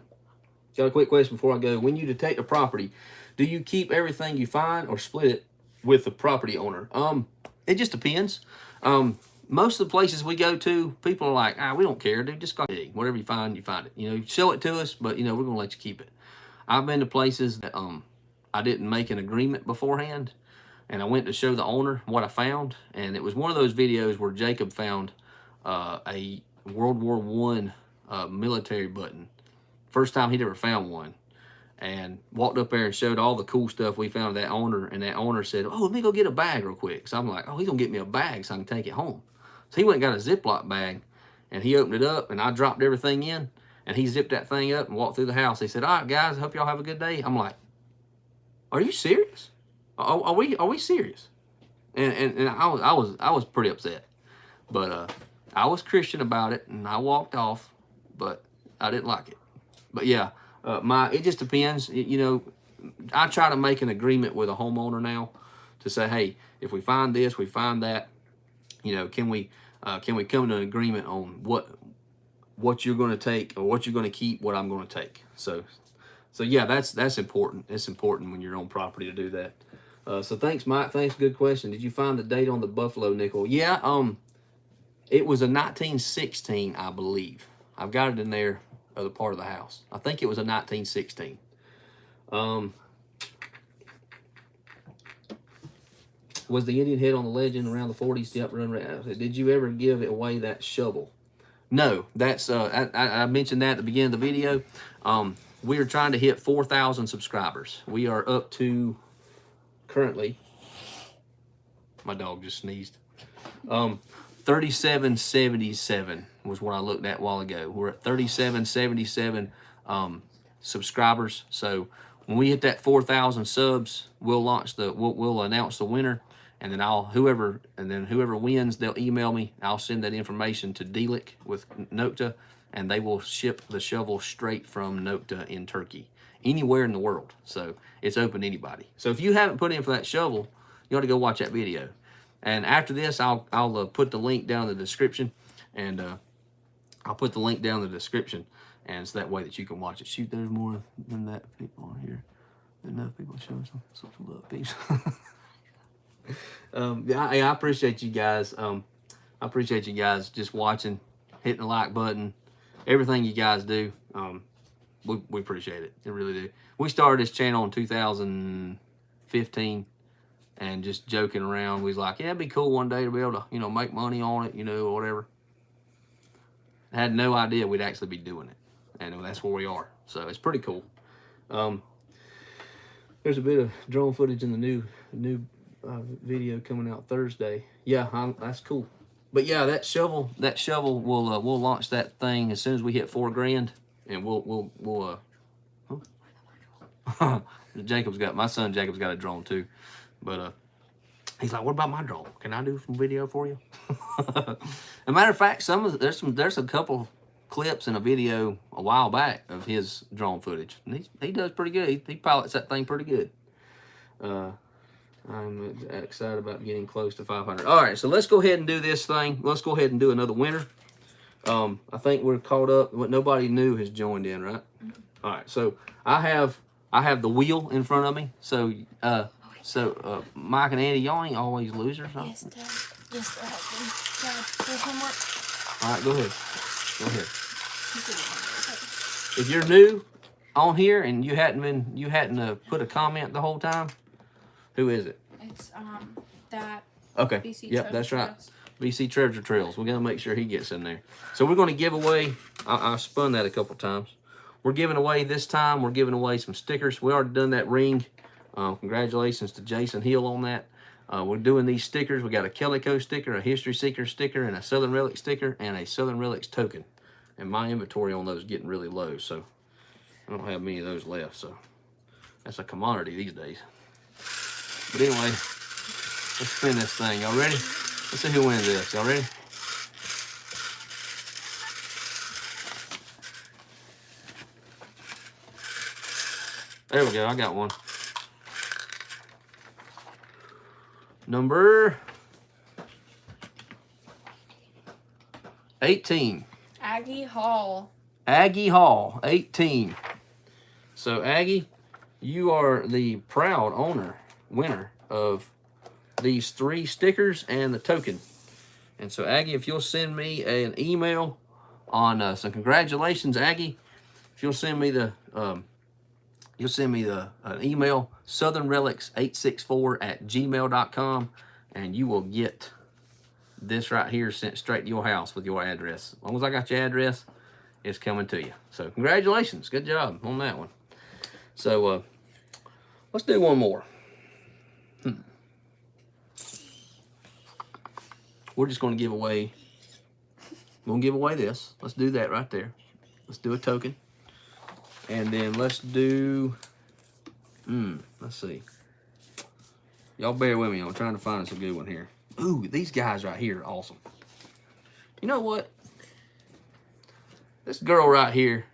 a quick question before I go. When you detect a property, do you keep everything you find or split it with the property owner? It just depends. Most of the places we go to, people are like, we don't care, dude. Just go dig. Whatever you find it. You know, show it to us, but, you know, we're going to let you keep it. I've been to places that I didn't make an agreement beforehand. And I went to show the owner what I found, and it was one of those videos where Jacob found a World War I military button. First time he'd ever found one. And walked up there and showed all the cool stuff we found to that owner, and that owner said, let me go get a bag real quick. So I'm like, he's going to get me a bag so I can take it home. So he went and got a Ziploc bag, and he opened it up, and I dropped everything in, and he zipped that thing up and walked through the house. He said, all right, guys, I hope y'all have a good day. I'm like, are you serious? Are we serious? And I was pretty upset, but I was Christian about it, and I walked off, but I didn't like it. But yeah, it just depends. You know, I try to make an agreement with a homeowner now to say, hey, if we find this, we find that, you know, can we come to an agreement on what you're going to take or what you're going to keep, what I'm going to take. So yeah, that's important. It's important when you're on property to do that. So thanks, Mike. Thanks. Good question. Did you find the date on the buffalo nickel? Yeah. It was a 1916, I believe. I've got it in there, other part of the house. I think it was a 1916. Was the Indian head on the legend around the 40s? Yep. Did you ever give away that shovel? No. That's I mentioned that at the beginning of the video. We are trying to hit 4,000 subscribers. We are up to currently, my dog just sneezed, 3777 was what I looked at a while ago. We're at 3777 subscribers. So when we hit that 4,000 subs, we'll announce the winner, and then whoever wins, they'll email me. I'll send that information to DLIC with Nokta, and they will ship the shovel straight from Nokta in Turkey, anywhere in the world. So it's open to anybody. So if you haven't put in for that shovel, you ought to go watch that video. And after this, I'll put the link down in the description, and I'll put the link down in the description, and it's that way that you can watch it. Shoot, there's more than that people on here. Enough people showing some love, peace. I appreciate you guys. I appreciate you guys just watching, hitting the like button, everything you guys do. We appreciate it. It really do. We started this channel in 2015 and just joking around. We was like, yeah, it'd be cool one day to be able to, you know, make money on it, you know, or whatever. I had no idea we'd actually be doing it. And that's where we are. So it's pretty cool. There's a bit of drone footage in the new video coming out Thursday. Yeah, that's cool. But yeah, that shovel we'll launch that thing as soon as we hit $4 grand, and we'll my son Jacob's got a drone too, but he's like, what about my drone? Can I do some video for you? As a matter of fact, there's a couple clips in a video a while back of his drone footage, and he does pretty good. He pilots that thing pretty good. I'm excited about getting close to 500. All right, so let's go ahead and do this thing. Let's go ahead and do another winner. I think we're caught up. What nobody new has joined in, right? All right, so I have the wheel in front of me. So Mike and Andy, y'all ain't always losers. Huh? Yes, Dad. Yes, Dad. There's homework. All right, go ahead. Go ahead. If you're new on here and you hadn't put a comment the whole time, who is it? It's that. Okay. BC Yep, that's right. BC Treasure Trails. We're gonna make sure he gets in there. So we're gonna give away. I spun that a couple times. We're giving away this time. We're giving away some stickers. We already done that ring. Congratulations to Jason Hill on that. We're doing these stickers. We got a Calico sticker, a History Seeker sticker, and a Southern Relics sticker, and a Southern Relics token. And my inventory on those is getting really low, so I don't have many of those left. So that's a commodity these days. But anyway, let's spin this thing. Y'all ready? Let's see who wins this. Y'all ready? There we go. I got one. Number 18. Aggie Hall. Aggie Hall, 18. So Aggie, you are the proud winner of these 3 stickers and the token. And so Aggie, if you'll send me an email on some congratulations, Aggie. If you'll send me an email, southernrelics864@gmail.com, and you will get this right here sent straight to your house with your address. As long as I got your address, it's coming to you. So congratulations, good job on that one. So let's do one more. We're just going to give away. We're going to give away this. Let's do that right there. Let's do a token, and then let's do. Let's see. Y'all bear with me. I'm trying to find us a good one here. Ooh, these guys right here are awesome. You know what? This girl right here,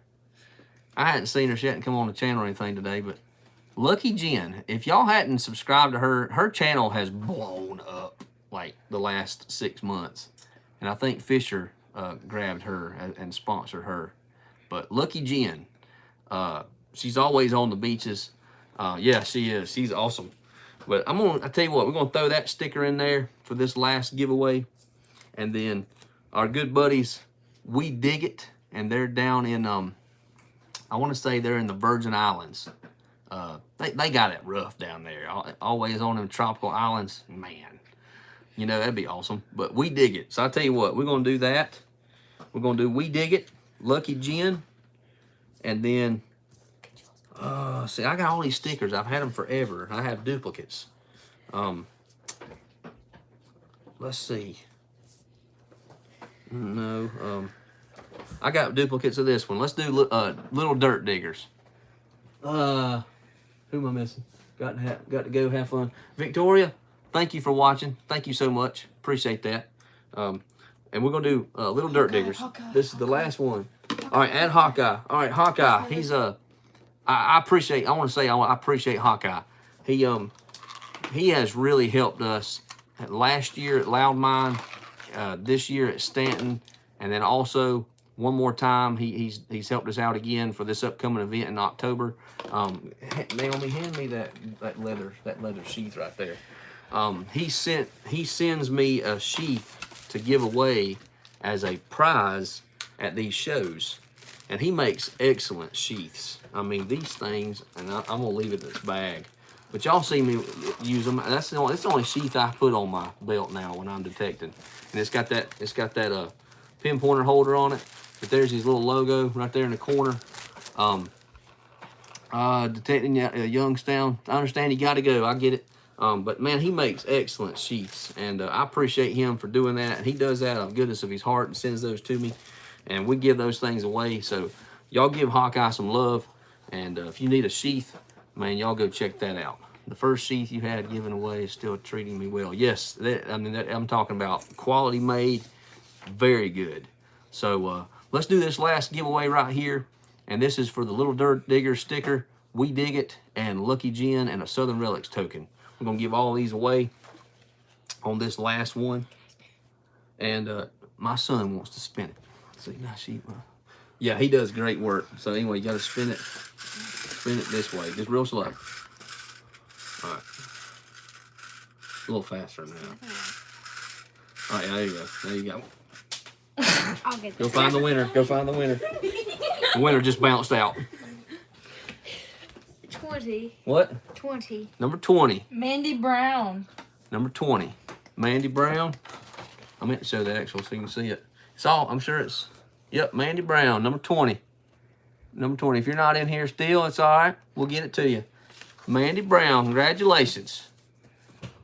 I hadn't seen her. She hadn't come on the channel or anything today, but Lucky Jen, if y'all hadn't subscribed to her channel has blown up like the last 6 months. And I think Fisher grabbed her and sponsored her. But Lucky Jen, she's always on the beaches. Yeah, she is. She's awesome. But I tell you what, we're gonna throw that sticker in there for this last giveaway. And then our good buddies, We Dig It, and they're down in I want to say they're in the Virgin Islands. They got it rough down there. Always on them tropical islands. Man, you know, that'd be awesome. But We Dig It. So I tell you what, we're gonna do that. We're gonna do We Dig It, Lucky Jen, and then see, I got all these stickers. I've had them forever. I have duplicates. Let's see. No, I got duplicates of this one. Let's do Little Dirt Diggers. Who am I missing? Got to go have fun. Victoria, thank you for watching. Thank you so much. Appreciate that. And we're gonna do Little Dirt Diggers. Hawkeye, This is the last one. All right, add Hawkeye. All right, Hawkeye. He's I appreciate. I want to say I appreciate Hawkeye. He has really helped us last year at Loudmine, this year at Stanton, and then also one more time he's helped us out again for this upcoming event in October. Naomi, hand me that leather sheath right there. He sends me a sheath to give away as a prize at these shows. And he makes excellent sheaths. I mean, these things, and I'm gonna leave it in this bag. But y'all see me use them. That's the only sheath I put on my belt now when I'm detecting. And it's got that pinpointer holder on it. But there's his little logo right there in the corner. Detecting Youngstown. I understand you got to go. I get it. But man, he makes excellent sheaths, and I appreciate him for doing that. He does that out of goodness of his heart and sends those to me, and we give those things away. So y'all give Hawkeye some love, and if you need a sheath, man, y'all go check that out. The first sheath you had given away is still treating me well. Yes, I'm talking about quality made, very good. So let's do this last giveaway right here, and this is for the Little Dirt Digger sticker, We Dig It, and Lucky Gin, and a Southern Relics token. I'm gonna give all these away on this last one, and my son wants to spin it. See, now yeah, he does great work. So anyway, you gotta spin it this way, just real slow. All right, a little faster now. All right, there you go. There you go. I'll get Go find the winner. Go find the winner. The winner just bounced out. 20. What? 20. Number 20. Mandy Brown. Number 20. Mandy Brown. I meant to show the actual so you can see it. It's all, I'm sure it's, yep, Mandy Brown, number 20. Number 20. If you're not in here still, it's all right. We'll get it to you. Mandy Brown, congratulations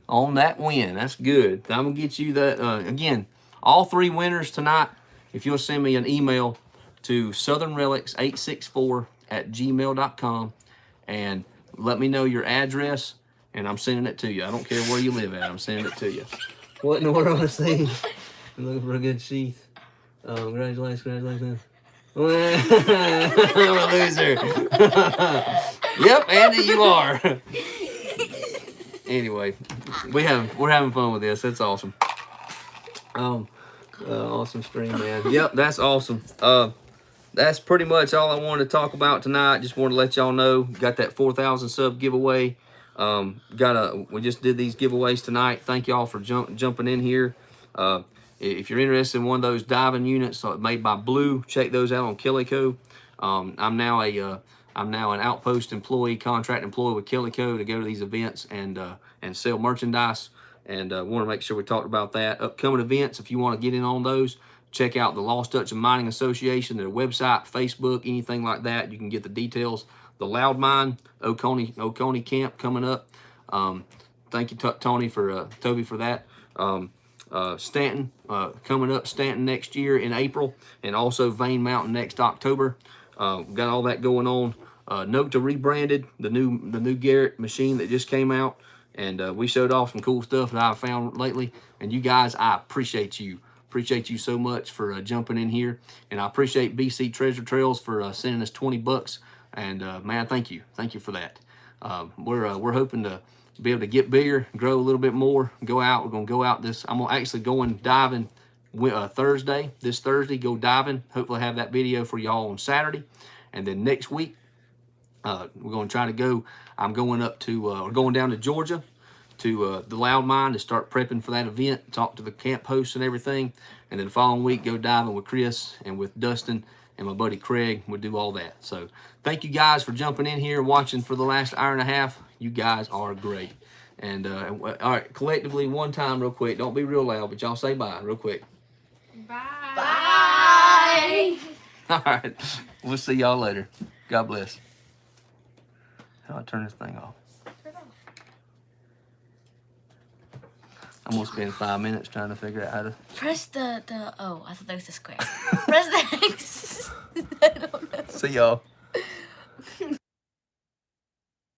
on that win. That's good. I'm going to get you that, again, all 3 winners tonight. If you'll send me an email to southernrelics864@gmail.com and let me know your address, and I'm sending it to you. I don't care where you live at. I'm sending it to you. What in the world is he? I'm looking for a good sheath. Congratulations, congratulations. I'm a loser. Yep, Andy, you are. Anyway, we're having fun with this. That's awesome. Awesome stream, man. Yep, that's awesome. That's pretty much all I wanted to talk about tonight. Just wanted to let y'all know, got that 4,000 sub giveaway. We just did these giveaways tonight. Thank y'all for jumping in here. If you're interested in one of those diving units made by Blue, check those out on Killico. I'm now an outpost employee, contract employee with Killico to go to these events and sell merchandise. And want to make sure we talked about that. Upcoming events, if you want to get in on those, check out the Lost Touch of Mining Association, their website, Facebook, anything like that. You can get the details. The Loud Mine, Oconee Camp coming up. Thank you, Toby, for that. Stanton coming up, Stanton next year in April, and also Vane Mountain next October. Got all that going on. Nokta rebranded, the new Garrett machine that just came out, and we showed off some cool stuff that I've found lately. And you guys, I appreciate you. Appreciate you so much for jumping in here, and I appreciate BC Treasure Trails for sending us $20. And man, thank you for that. We're hoping to be able to get bigger, grow a little bit more, go out. We're gonna go out I'm actually going diving this Thursday, go diving. Hopefully have that video for y'all on Saturday. And then next week, we're gonna try to go, I'm going up to, we're going down to Georgia to the Loud Mine to start prepping for that event, talk to the camp hosts and everything. And then the following week, go diving with Chris and with Dustin and my buddy Craig. We'll do all that. So thank you guys for jumping in here and watching for the last hour and a half. You guys are great. And all right, collectively, one time real quick. Don't be real loud, but y'all say bye real quick. Bye. Bye. All right, we'll see y'all later. God bless. How do I turn this thing off? I'm gonna spend 5 minutes trying to figure out how to Press the oh, I thought that was the square. Press the X. I don't know. see y'all.